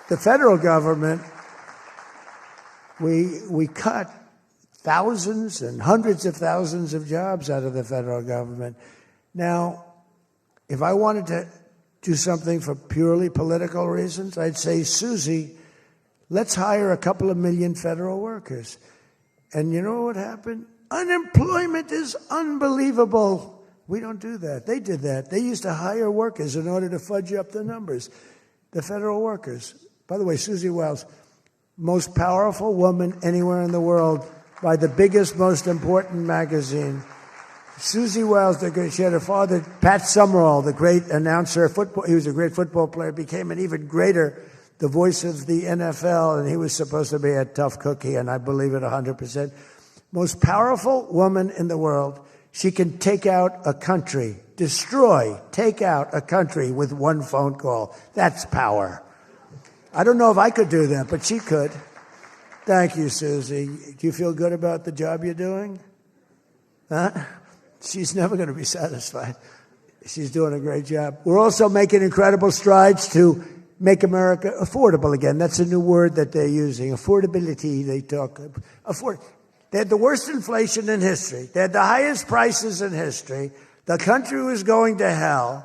the federal government, we cut thousands and hundreds of thousands of jobs out of the federal government. Now, if I wanted to do something for purely political reasons, I'd say, Susie, let's hire a couple of million federal workers. And you know what happened? Unemployment is unbelievable. We don't do that. They did that. They used to hire workers in order to fudge up the numbers. The federal workers. By the way, Susie Wiles, most powerful woman anywhere in the world by the biggest, most important magazine. Susie Wiles, she had a father, Pat Summerall, the great announcer, football. He was a great football player, became an even greater, the voice of the NFL, and he was supposed to be a tough cookie, and I believe it 100%. Most powerful woman in the world. She can take out a country, take out a country with one phone call. That's power. I don't know if I could do that, but she could. Thank you, Susie. Do you feel good about the job you're doing? Huh? She's never going to be satisfied. She's doing a great job. We're also making incredible strides to make America affordable again. That's a new word that they're using. Affordability, they talk. They had the worst inflation in history. They had the highest prices in history. The country was going to hell.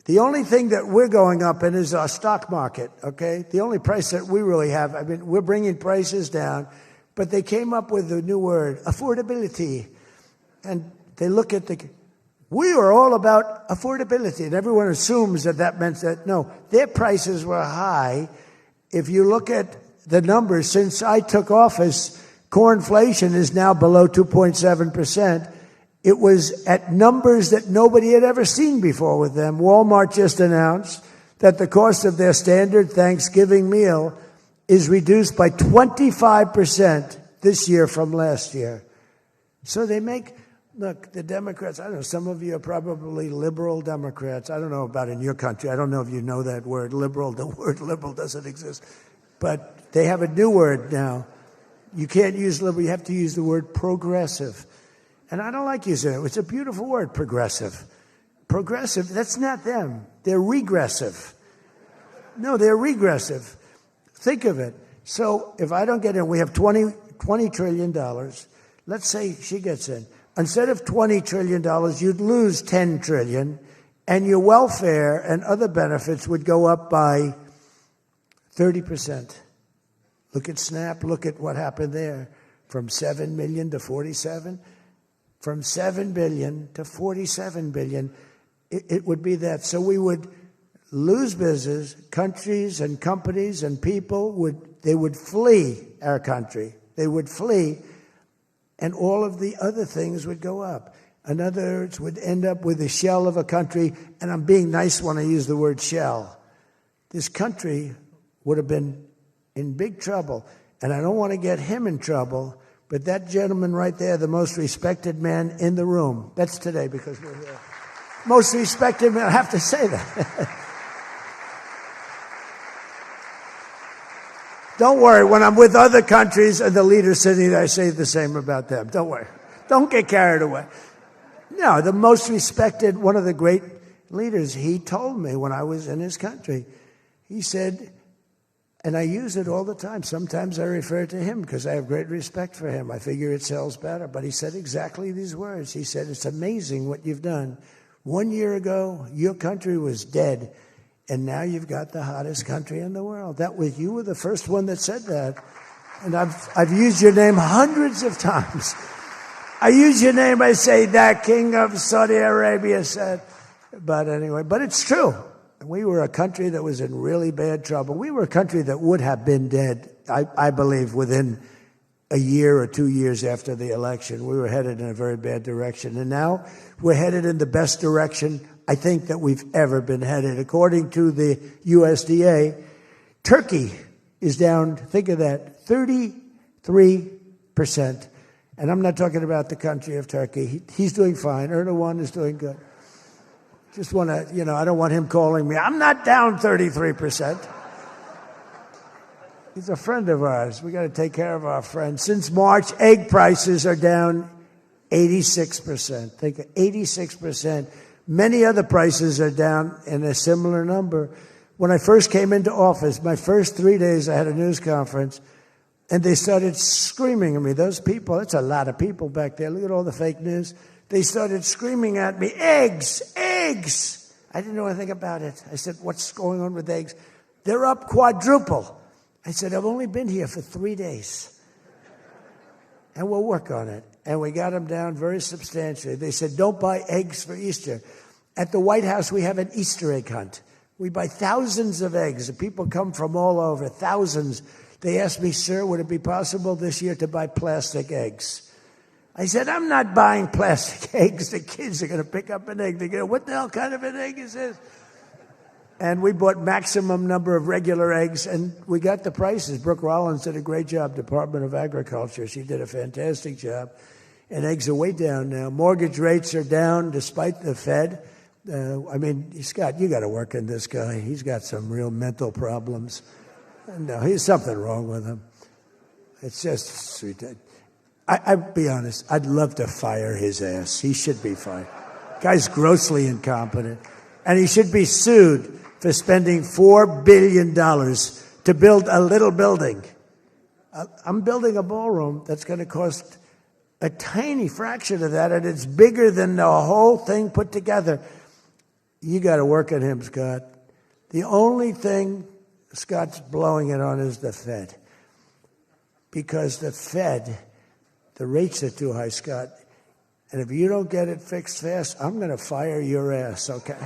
The only thing that we're going up in is our stock market, okay? The only price that we really have, I mean, we're bringing prices down, but they came up with a new word, affordability. And they look at we are all about affordability, and everyone assumes that that meant that, no, their prices were high. If you look at the numbers, since I took office, core inflation is now below 2.7%. It was at numbers that nobody had ever seen before with them. Walmart just announced that the cost of their standard Thanksgiving meal is reduced by 25% this year from last year. So they look, the Democrats, I don't know, some of you are probably liberal Democrats. I don't know about in your country. I don't know if you know that word, liberal. The word liberal doesn't exist. But they have a new word now. You can't use liberal. You have to use the word progressive. And I don't like using it. It's a beautiful word, progressive. Progressive, that's not them. They're regressive. No, they're regressive. Think of it. So if I don't get in, we have $20 trillion. Let's say she gets in. Instead of $20 trillion, you'd lose $10 trillion, and your welfare and other benefits would go up by 30%. Look at SNAP. Look at what happened there. From 7 million to 47. From 7 billion to 47 billion. It would be that. So we would lose business. Countries and companies and people would flee our country. They would flee. And all of the other things would go up. In other words, would end up with a shell of a country. And I'm being nice when I use the word shell. This country would have been in big trouble. And I don't want to get him in trouble, but that gentleman right there, the most respected man in the room, that's today because we're here. Most respected man, I have to say that. Don't worry, when I'm with other countries and the leaders sitting there, I say the same about them. Don't worry. Don't get carried away. No, the most respected, one of the great leaders, he told me when I was in his country, he said, and I use it all the time. Sometimes I refer to him because I have great respect for him. I figure it sells better. But he said exactly these words. He said, it's amazing what you've done. 1 year ago, your country was dead. And now you've got the hottest country in the world. You were the first one that said that. And I've used your name hundreds of times. I use your name, I say, that King of Saudi Arabia said. But anyway, but it's true. We were a country that was in really bad trouble. We were a country that would have been dead, I believe, within a year or 2 years after the election. We were headed in a very bad direction. And now we're headed in the best direction, I think, that we've ever been headed. According to the USDA, Turkey is down, think of that, 33%. And I'm not talking about the country of Turkey. He's doing fine. Erdogan is doing good. Just want to, I don't want him calling me. I'm not down 33%. He's a friend of ours. We got to take care of our friends. Since March, egg prices are down 86%. Think 86%. Many other prices are down in a similar number. When I first came into office, my first 3 days I had a news conference. And they started screaming at me. Those people, that's a lot of people back there. Look at all the fake news. They started screaming at me, eggs, eggs. I didn't know anything about it. I said, what's going on with eggs? They're up quadruple. I said, I've only been here for 3 days. And we'll work on it. And we got them down very substantially. They said, don't buy eggs for Easter. At the White House, we have an Easter egg hunt. We buy thousands of eggs. The people come from all over, thousands. They asked me, sir, would it be possible this year to buy plastic eggs? I said, I'm not buying plastic eggs. The kids are going to pick up an egg. They're going to, what the hell kind of an egg is this? And we bought maximum number of regular eggs, and we got the prices. Brooke Rollins did a great job, Department of Agriculture. She did a fantastic job. And eggs are way down now. Mortgage rates are down despite the Fed. Scott, you got to work in this guy. He's got some real mental problems. No, there's something wrong with him. It's just sweet. I'd be honest, I'd love to fire his ass. He should be fired. Guy's grossly incompetent. And he should be sued for spending $4 billion to build a little building. I'm building a ballroom that's going to cost a tiny fraction of that, and it's bigger than the whole thing put together. You got to work on him, Scott. The only thing Scott's blowing it on is the Fed. Because the Fed, the rates are too high, Scott. And if you don't get it fixed fast, I'm going to fire your ass, okay?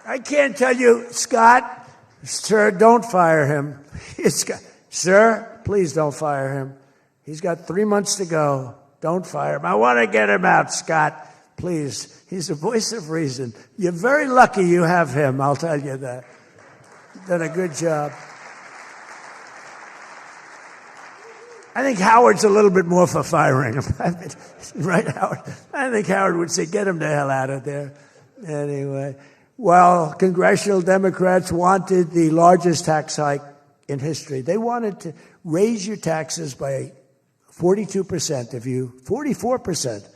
I can't tell you, Scott, sir, don't fire him. Sir, please don't fire him. He's got 3 months to go. Don't fire him. I want to get him out, Scott. Please. He's the voice of reason. You're very lucky you have him, I'll tell you that. You've done a good job. I think Howard's a little bit more for firing him. Right, Howard? I think Howard would say, get him the hell out of there. Anyway, well, congressional Democrats wanted the largest tax hike in history. They wanted to raise your taxes by 42%, 44%.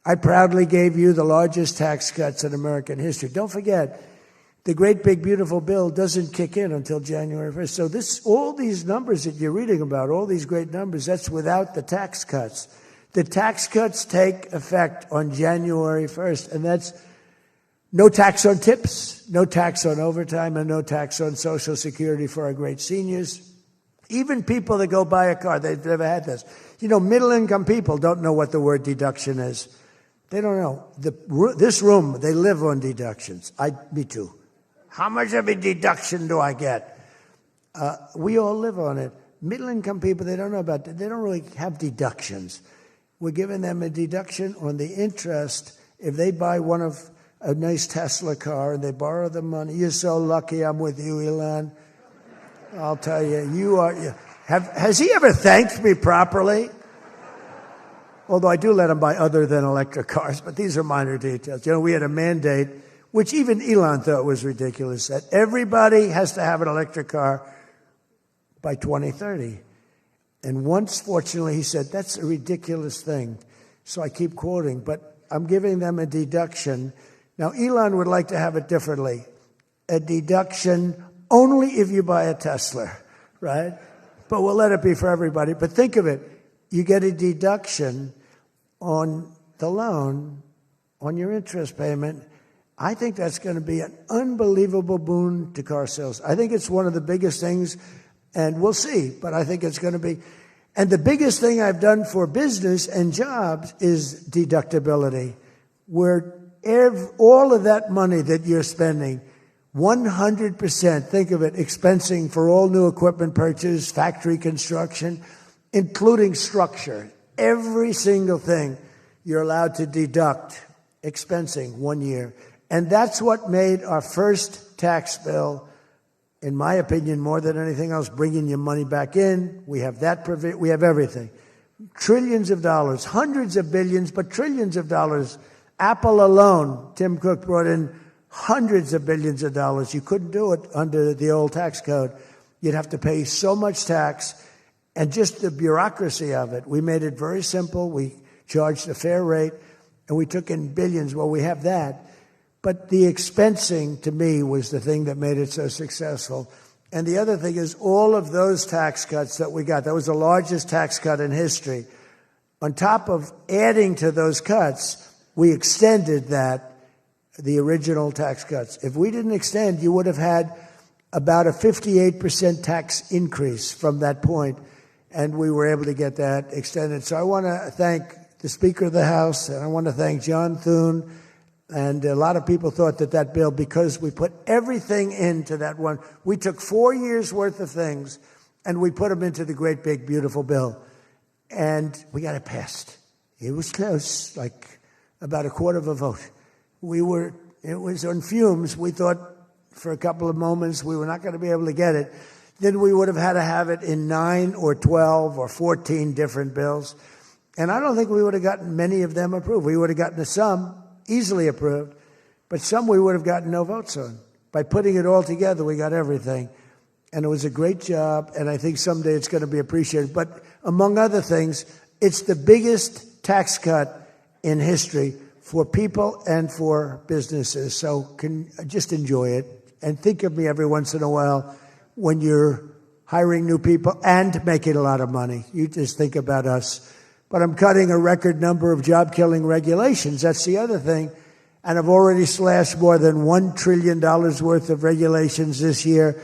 I proudly gave you the largest tax cuts in American history. Don't forget, the great big beautiful bill doesn't kick in until January 1st. So all these numbers that you're reading about, all these great numbers, that's without the tax cuts. The tax cuts take effect on January 1st, and that's no tax on tips, no tax on overtime, and no tax on Social Security for our great seniors. Even people that go buy a car, they've never had this. You know, middle-income people don't know what the word deduction is. They don't know. This room, they live on deductions. Me too. How much of a deduction do I get? We all live on it. Middle-income people, they don't know about that. They don't really have deductions. We're giving them a deduction on the interest if they buy a nice Tesla car and they borrow the money. You're so lucky I'm with you, Elon. I'll tell you, has he ever thanked me properly? Although I do let him buy other than electric cars, but these are minor details. You know, we had a mandate, which even Elon thought was ridiculous, that everybody has to have an electric car by 2030. And once, fortunately, he said, that's a ridiculous thing. So I keep quoting, but I'm giving them a deduction. Now, Elon would like to have it differently. A deduction only if you buy a Tesla, right? But we'll let it be for everybody. But think of it. You get a deduction on the loan, on your interest payment. I think that's going to be an unbelievable boon to car sales. I think it's one of the biggest things, and we'll see, but I think it's going to be. And the biggest thing I've done for business and jobs is deductibility, where all of that money that you're spending, 100%, think of it, expensing for all new equipment purchase, factory construction, including structure. Every single thing you're allowed to deduct, expensing 1 year. And that's what made our first tax bill, in my opinion, more than anything else, bringing your money back in. We have that, we have everything. Trillions of dollars, hundreds of billions, but trillions of dollars. Apple alone, Tim Cook brought in hundreds of billions of dollars. You couldn't do it under the old tax code. You'd have to pay so much tax. And just the bureaucracy of it, we made it very simple. We charged a fair rate, and we took in billions. Well, we have that. But the expensing, to me, was the thing that made it so successful. And the other thing is all of those tax cuts that we got, that was the largest tax cut in history. On top of adding to those cuts, we extended the original tax cuts. If we didn't extend, you would have had about a 58% tax increase from that point, and we were able to get that extended. So I want to thank the Speaker of the House, and I want to thank John Thune. And a lot of people thought that bill, because we put everything into that one, we took 4 years' worth of things, and we put them into the great, big, beautiful bill. And we got it passed. It was close, like about a quarter of a vote. It was on fumes. We thought for a couple of moments we were not going to be able to get it. Then we would have had to have it in 9 or 12 or 14 different bills. And I don't think we would have gotten many of them approved. We would have gotten some easily approved, but some we would have gotten no votes on. By putting it all together, we got everything. And it was a great job, and I think someday it's going to be appreciated. But among other things, it's the biggest tax cut in history for people and for businesses. So just enjoy it, and think of me every once in a while when you're hiring new people and making a lot of money. You just think about us. But I'm cutting a record number of job-killing regulations. That's the other thing. And I've already slashed more than $1 trillion worth of regulations this year.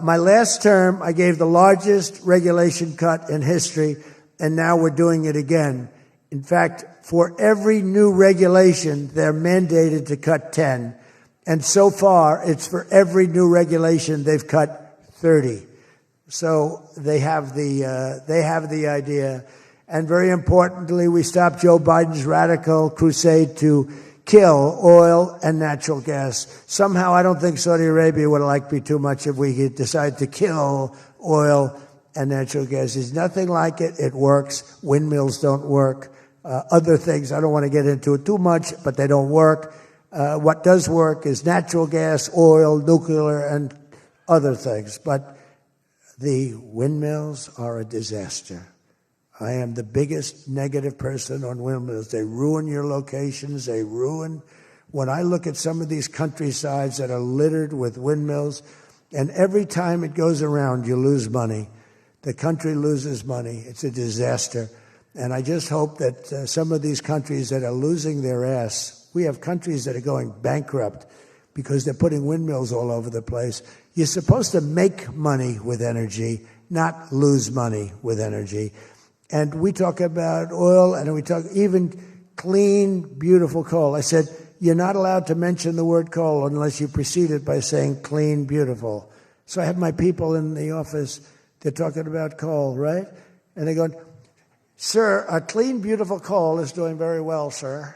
My last term, I gave the largest regulation cut in history, and now we're doing it again. In fact, for every new regulation, they're mandated to cut 10. And so far, it's for every new regulation, they've cut 30. So they have the idea. And very importantly, we stopped Joe Biden's radical crusade to kill oil and natural gas. Somehow, I don't think Saudi Arabia would like me too much if we could decide to kill oil and natural gas. There's nothing like it. It works. Windmills don't work. Other things, I don't want to get into it too much, but they don't work. What does work is natural gas, oil, nuclear, and other things. But the windmills are a disaster. I am the biggest negative person on windmills. They ruin your locations. They ruin. When I look at some of these countrysides that are littered with windmills, and every time it goes around, you lose money. The country loses money. It's a disaster. And I just hope that some of these countries that are losing their ass, we have countries that are going bankrupt because they're putting windmills all over the place. You're supposed to make money with energy, not lose money with energy. And we talk about oil, and we talk even clean, beautiful coal. I said, you're not allowed to mention the word coal unless you precede it by saying clean, beautiful. So I have my people in the office, they're talking about coal, right? And they go, sir, a clean, beautiful coal is doing very well, sir.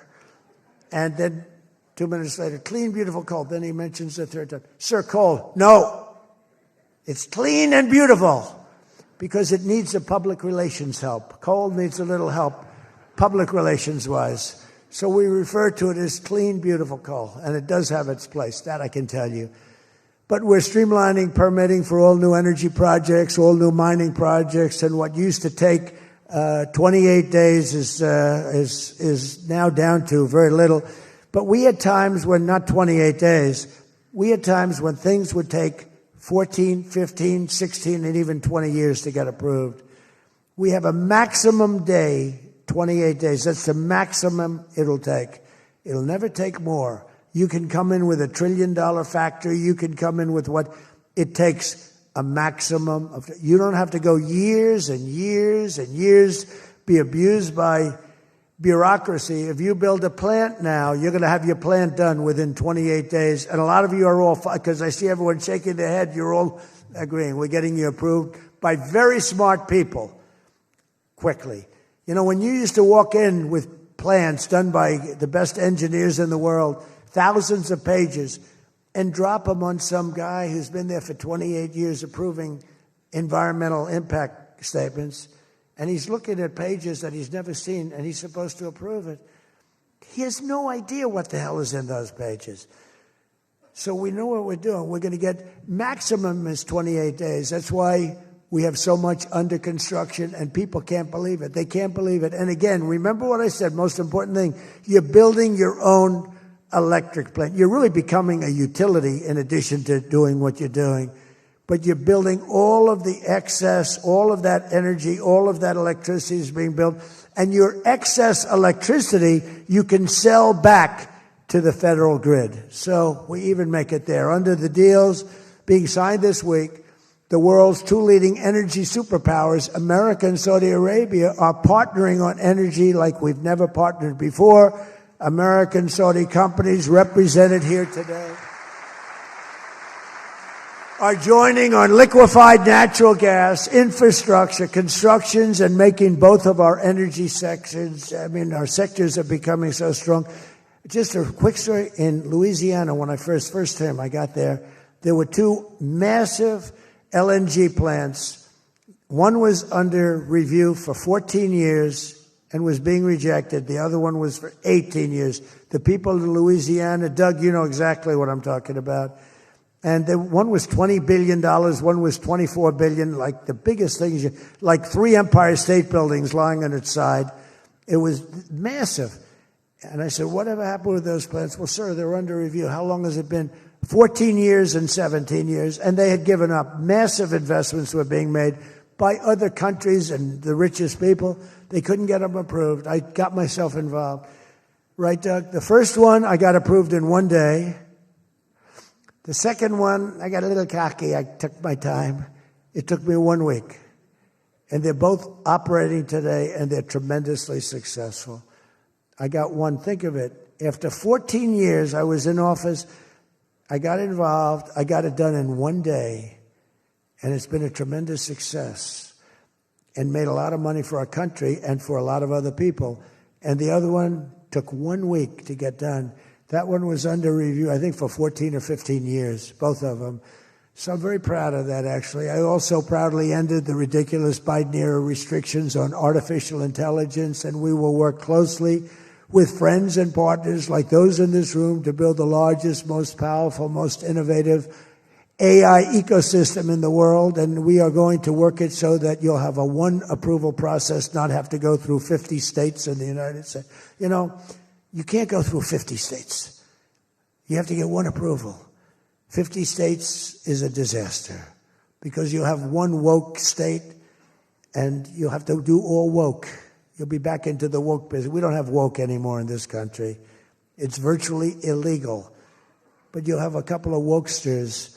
And then 2 minutes later, clean, beautiful coal. Then he mentions the third time, sir, coal. No, it's clean and beautiful. Because it needs a public relations help. Coal needs a little help, public relations-wise. So we refer to it as clean, beautiful coal, and it does have its place. That I can tell you. But we're streamlining permitting for all new energy projects, all new mining projects, and what used to take 28 days is now down to very little. But we had times when, not 28 days, we had times when things would take 14, 15, 16, and even 20 years to get approved. We have a maximum day, 28 days. That's the maximum it'll take. It'll never take more. You can come in with $1 trillion factory. You can come in with what it takes, a maximum of. You don't have to go years and years and years, be abused by bureaucracy. If you build a plant now, you're going to have your plant done within 28 days. And a lot of you are all, because I see everyone shaking their head, you're all agreeing. We're getting you approved by very smart people quickly. You know, when you used to walk in with plans done by the best engineers in the world, thousands of pages, and drop them on some guy who's been there for 28 years approving environmental impact statements, and he's looking at pages that he's never seen, and he's supposed to approve it. He has no idea what the hell is in those pages. So we know what we're doing. We're going to get maximum is 28 days. That's why we have so much under construction, and people can't believe it. They can't believe it. And again, remember what I said, most important thing, you're building your own electric plant. You're really becoming a utility in addition to doing what you're doing. but you're building all of the excess, all of that energy, all of that electricity is being built, and your excess electricity you can sell back to the federal grid. So we even make it there. Under the deals being signed this week, the world's two leading energy superpowers, America and Saudi Arabia, are partnering on energy like we've never partnered before. American Saudi companies represented here today are joining on liquefied natural gas, infrastructure, constructions, and making both of our energy sections. I mean, our sectors are becoming so strong. Just a quick story. In Louisiana, when I first time I got there were two massive LNG plants. One was under review for 14 years and was being rejected. The other one was for 18 years. The people of Louisiana, Doug, you know exactly what I'm talking about. And one was $20 billion, one was $24 billion, like the biggest things, like 3 Empire State Buildings lying on its side. It was massive. And I said, whatever happened with those plants? Well, sir, they're under review. How long has it been? 14 years and 17 years. And they had given up. Massive investments were being made by other countries and the richest people. They couldn't get them approved. I got myself involved. Right, Doug? The first one I got approved in one day. The second one, I got a little cocky. I took my time. It took me 1 week. And they're both operating today, and they're tremendously successful. I got one. Think of it. After 14 years, I was in office. I got involved. I got it done in 1 day. And it's been a tremendous success and made a lot of money for our country and for a lot of other people. And the other one took 1 week to get done. That one was under review, I think, for 14 or 15 years, both of them. So I'm very proud of that, actually. I also proudly ended the ridiculous Biden-era restrictions on artificial intelligence, and we will work closely with friends and partners like those in this room to build the largest, most powerful, most innovative AI ecosystem in the world. And we are going to work it so that you'll have a one approval process, not have to go through 50 states in the United States. You know, you can't go through 50 states. You have to get one approval. 50 states is a disaster because you'll have one woke state and you'll have to do all woke. You'll be back into the woke business. We don't have woke anymore in this country. It's virtually illegal. But you'll have a couple of wokesters,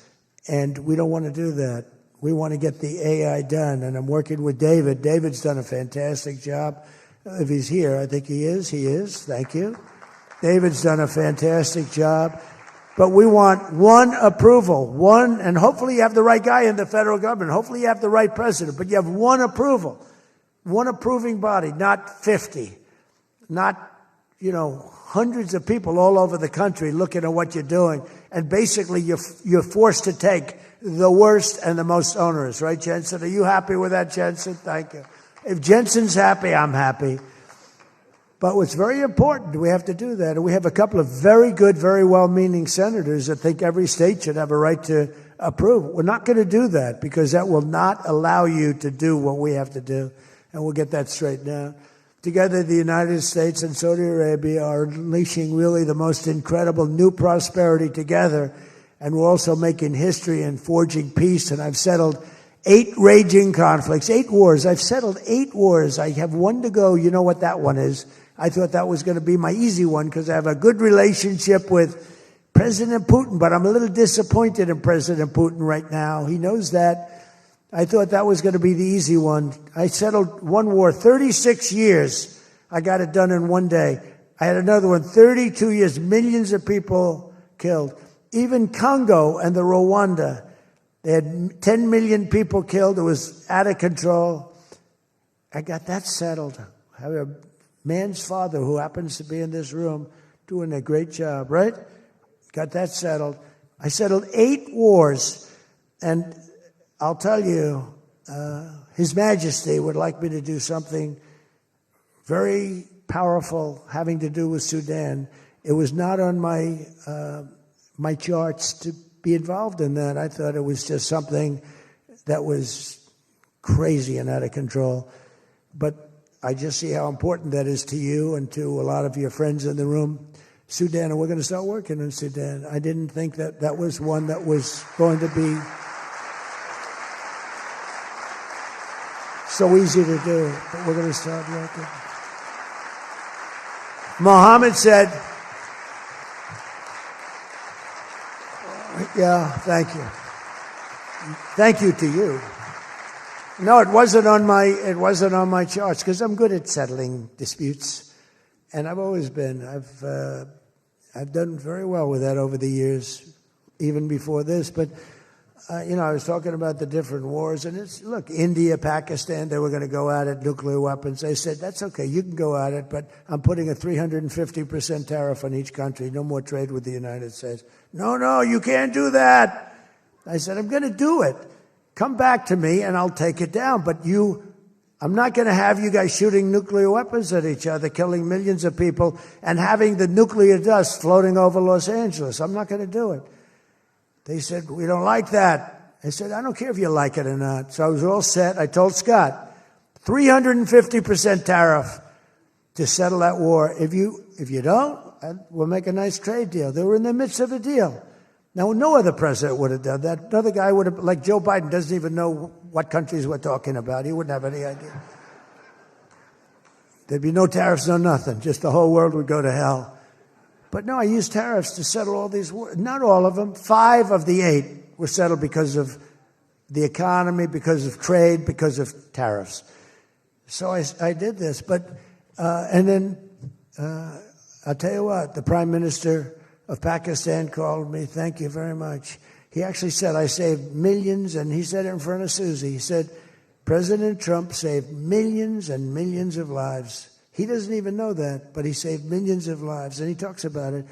and we don't want to do that. We want to get the AI done, and I'm working with David. David's done a fantastic job. If he's here, I think he is. He is. Thank you. David's done a fantastic job. But we want one approval, one, and hopefully you have the right guy in the federal government. Hopefully you have the right president, but you have one approval, one approving body, not 50, not, hundreds of people all over the country looking at what you're doing. And basically you're forced to take the worst and the most onerous, right, Jensen? Are you happy with that, Jensen? Thank you. If Jensen's happy, I'm happy. But what's very important, we have to do that. And we have a couple of very good, very well-meaning senators that think every state should have a right to approve. We're not going to do that because that will not allow you to do what we have to do. And we'll get that straightened out. Together, the United States and Saudi Arabia are unleashing really the most incredible new prosperity together. And we're also making history and forging peace. And I've settled 8 raging conflicts, 8 wars. I've settled 8 wars. I have one to go. You know what that one is. I thought that was going to be my easy one because I have a good relationship with President Putin, but I'm a little disappointed in President Putin right now. He knows that. I thought that was going to be the easy one. I settled one war, 36 years. I got it done in 1 day. I had another one, 32 years, millions of people killed. Even Congo and the Rwanda, they had 10 million people killed. It was out of control. I got that settled. I have a man's father who happens to be in this room doing a great job, right? Got that settled. I settled 8 wars. And I'll tell you, His Majesty would like me to do something very powerful having to do with Sudan. It was not on my charts to be involved in that. I thought it was just something that was crazy and out of control. But I just see how important that is to you and to a lot of your friends in the room. Sudan, and we're going to start working in Sudan. I didn't think that that was one that was going to be So easy to do, but we're going to start working. Mohammed said, yeah, thank you. Thank you to you. No, it wasn't on my charts because I'm good at settling disputes, and I've always been. I've done very well with that over the years, even before this. But I was talking about the different wars, and look, India, Pakistan, they were going to go at it, nuclear weapons. I said, that's okay, you can go at it, but I'm putting a 350% tariff on each country. No more trade with the United States. No, you can't do that. I said, I'm going to do it. Come back to me and I'll take it down. But I'm not going to have you guys shooting nuclear weapons at each other, killing millions of people, and having the nuclear dust floating over Los Angeles. I'm not going to do it. They said, we don't like that. I said, I don't care if you like it or not. So I was all set. I told Scott, 350% tariff to settle that war. If you don't, we'll make a nice trade deal. They were in the midst of a deal. Now, no other president would have done that. Another guy would have, like Joe Biden, doesn't even know what countries we're talking about. He wouldn't have any idea. There'd be no tariffs, no nothing. Just the whole world would go to hell. But no, I used tariffs to settle all these wars. Not all of them. 5 of the 8 were settled because of the economy, because of trade, because of tariffs. So I did this. But, and then, I'll tell you what, the Prime Minister of Pakistan called me. Thank you very much. He actually said, I saved millions, and he said it in front of Susie. He said, President Trump saved millions and millions of lives. He doesn't even know that, but he saved millions of lives, and he talks about it.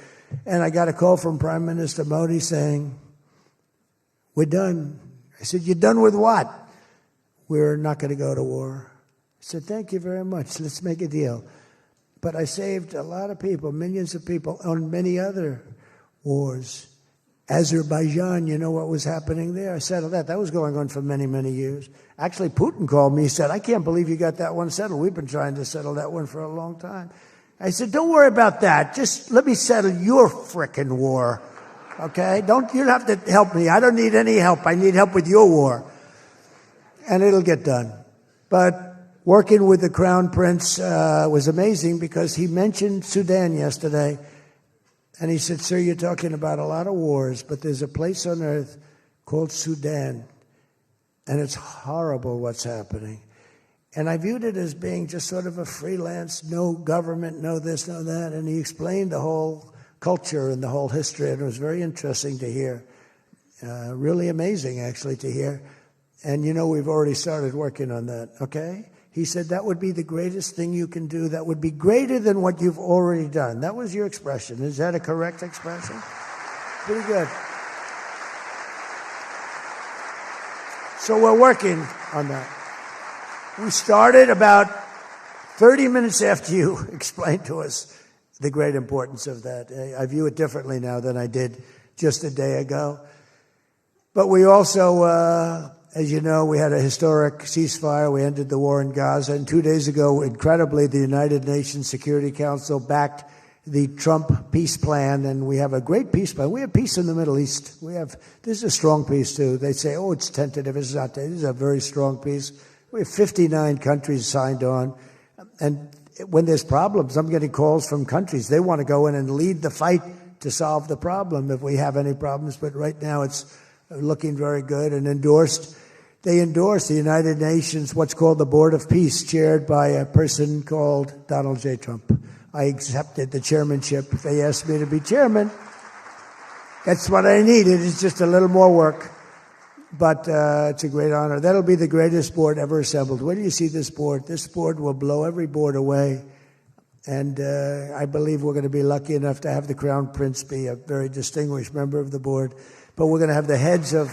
And I got a call from Prime Minister Modi saying, we're done. I said, you're done with what? We're not going to go to war. I said, thank you very much. Let's make a deal. But I saved a lot of people, millions of people, on many other wars. Azerbaijan, you know what was happening there? I settled that. That was going on for many, many years. Actually, Putin called me. He said, I can't believe you got that one settled. We've been trying to settle that one for a long time. I said, don't worry about that. Just let me settle your frickin' war. Okay? You don't have to help me. I don't need any help. I need help with your war. And it'll get done. But working with the Crown Prince was amazing because he mentioned Sudan yesterday. And he said, sir, you're talking about a lot of wars, but there's a place on earth called Sudan. And it's horrible what's happening. And I viewed it as being just sort of a freelance, no government, no this, no that. And he explained the whole culture and the whole history. And it was very interesting to hear. Really amazing, actually, to hear. And, we've already started working on that, okay? He said that would be the greatest thing you can do. That would be greater than what you've already done. That was your expression. Is that a correct expression? Pretty good. So we're working on that. We started about 30 minutes after you explained to us the great importance of that. I view it differently now than I did just a day ago. But we also, as you know, we had a historic ceasefire. We ended the war in Gaza. And 2 days ago, incredibly, the United Nations Security Council backed the Trump peace plan. And we have a great peace plan. We have peace in the Middle East. This is a strong peace, too. They say, oh, it's tentative. It's not. This is a very strong peace. We have 59 countries signed on. And when there's problems, I'm getting calls from countries. They want to go in and lead the fight to solve the problem if we have any problems. But right now, it's looking very good and endorsed. They endorsed the United Nations, what's called the Board of Peace, chaired by a person called Donald J. Trump. I accepted the chairmanship. They asked me to be chairman. That's what I needed. It's just a little more work. But it's a great honor. That'll be the greatest board ever assembled. Where do you see this board? This board will blow every board away. And I believe we're going to be lucky enough to have the Crown Prince be a very distinguished member of the board. But we're going to have the heads of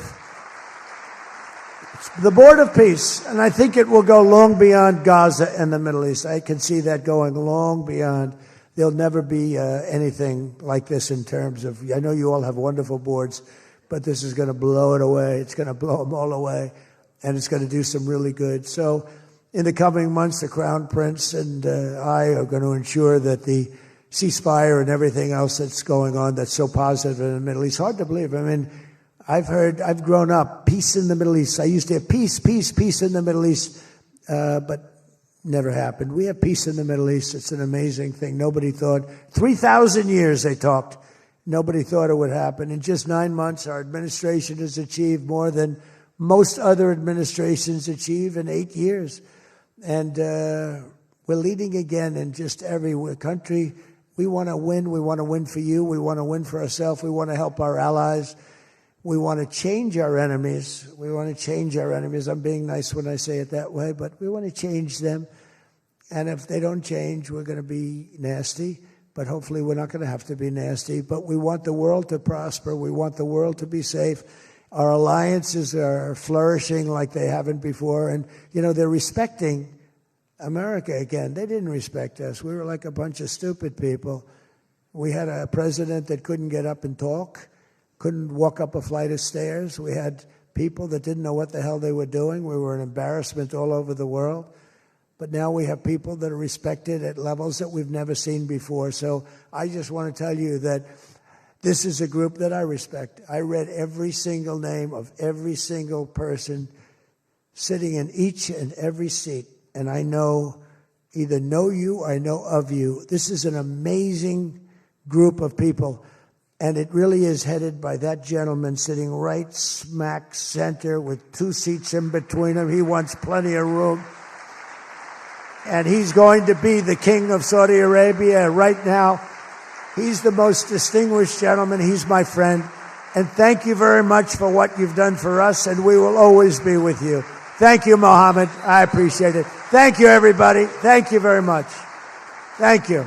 the Board of Peace, and I think it will go long beyond Gaza and the Middle East. I can see that going long beyond. There'll never be anything like this in terms of, I know you all have wonderful boards, but this is going to blow it away. It's going to blow them all away, and it's going to do some really good. So in the coming months, the Crown Prince and I are going to ensure that the ceasefire and everything else that's going on that's so positive in the Middle East, hard to believe. I mean, I've grown up, peace in the Middle East. I used to hear peace, peace, peace in the Middle East. but never happened. We have peace in the Middle East. It's an amazing thing. Nobody thought, 3,000 years they talked. Nobody thought it would happen. In just 9 months, our administration has achieved more than most other administrations achieve in 8 years. And we're leading again in just every country. We want to win. We want to win for you. We want to win for ourselves. We want to help our allies. We want to change our enemies. We want to change our enemies. I'm being nice when I say it that way, but we want to change them. And if they don't change, we're going to be nasty. But hopefully we're not going to have to be nasty. But we want the world to prosper. We want the world to be safe. Our alliances are flourishing like they haven't before. And, you know, they're respecting America again. They didn't respect us. We were like a bunch of stupid people. We had a president that couldn't get up and talk, couldn't walk up a flight of stairs. We had people that didn't know what the hell they were doing. We were an embarrassment all over the world. But now we have people that are respected at levels that we've never seen before. So I just want to tell you that this is a group that I respect. I read every single name of every single person sitting in each and every seat. And I either know you or I know of you. This is an amazing group of people. And it really is headed by that gentleman sitting right smack center with 2 seats in between him. He wants plenty of room. And he's going to be the king of Saudi Arabia right now. He's the most distinguished gentleman. He's my friend. And thank you very much for what you've done for us, and we will always be with you. Thank you, Mohammed. I appreciate it. Thank you, everybody. Thank you very much. Thank you.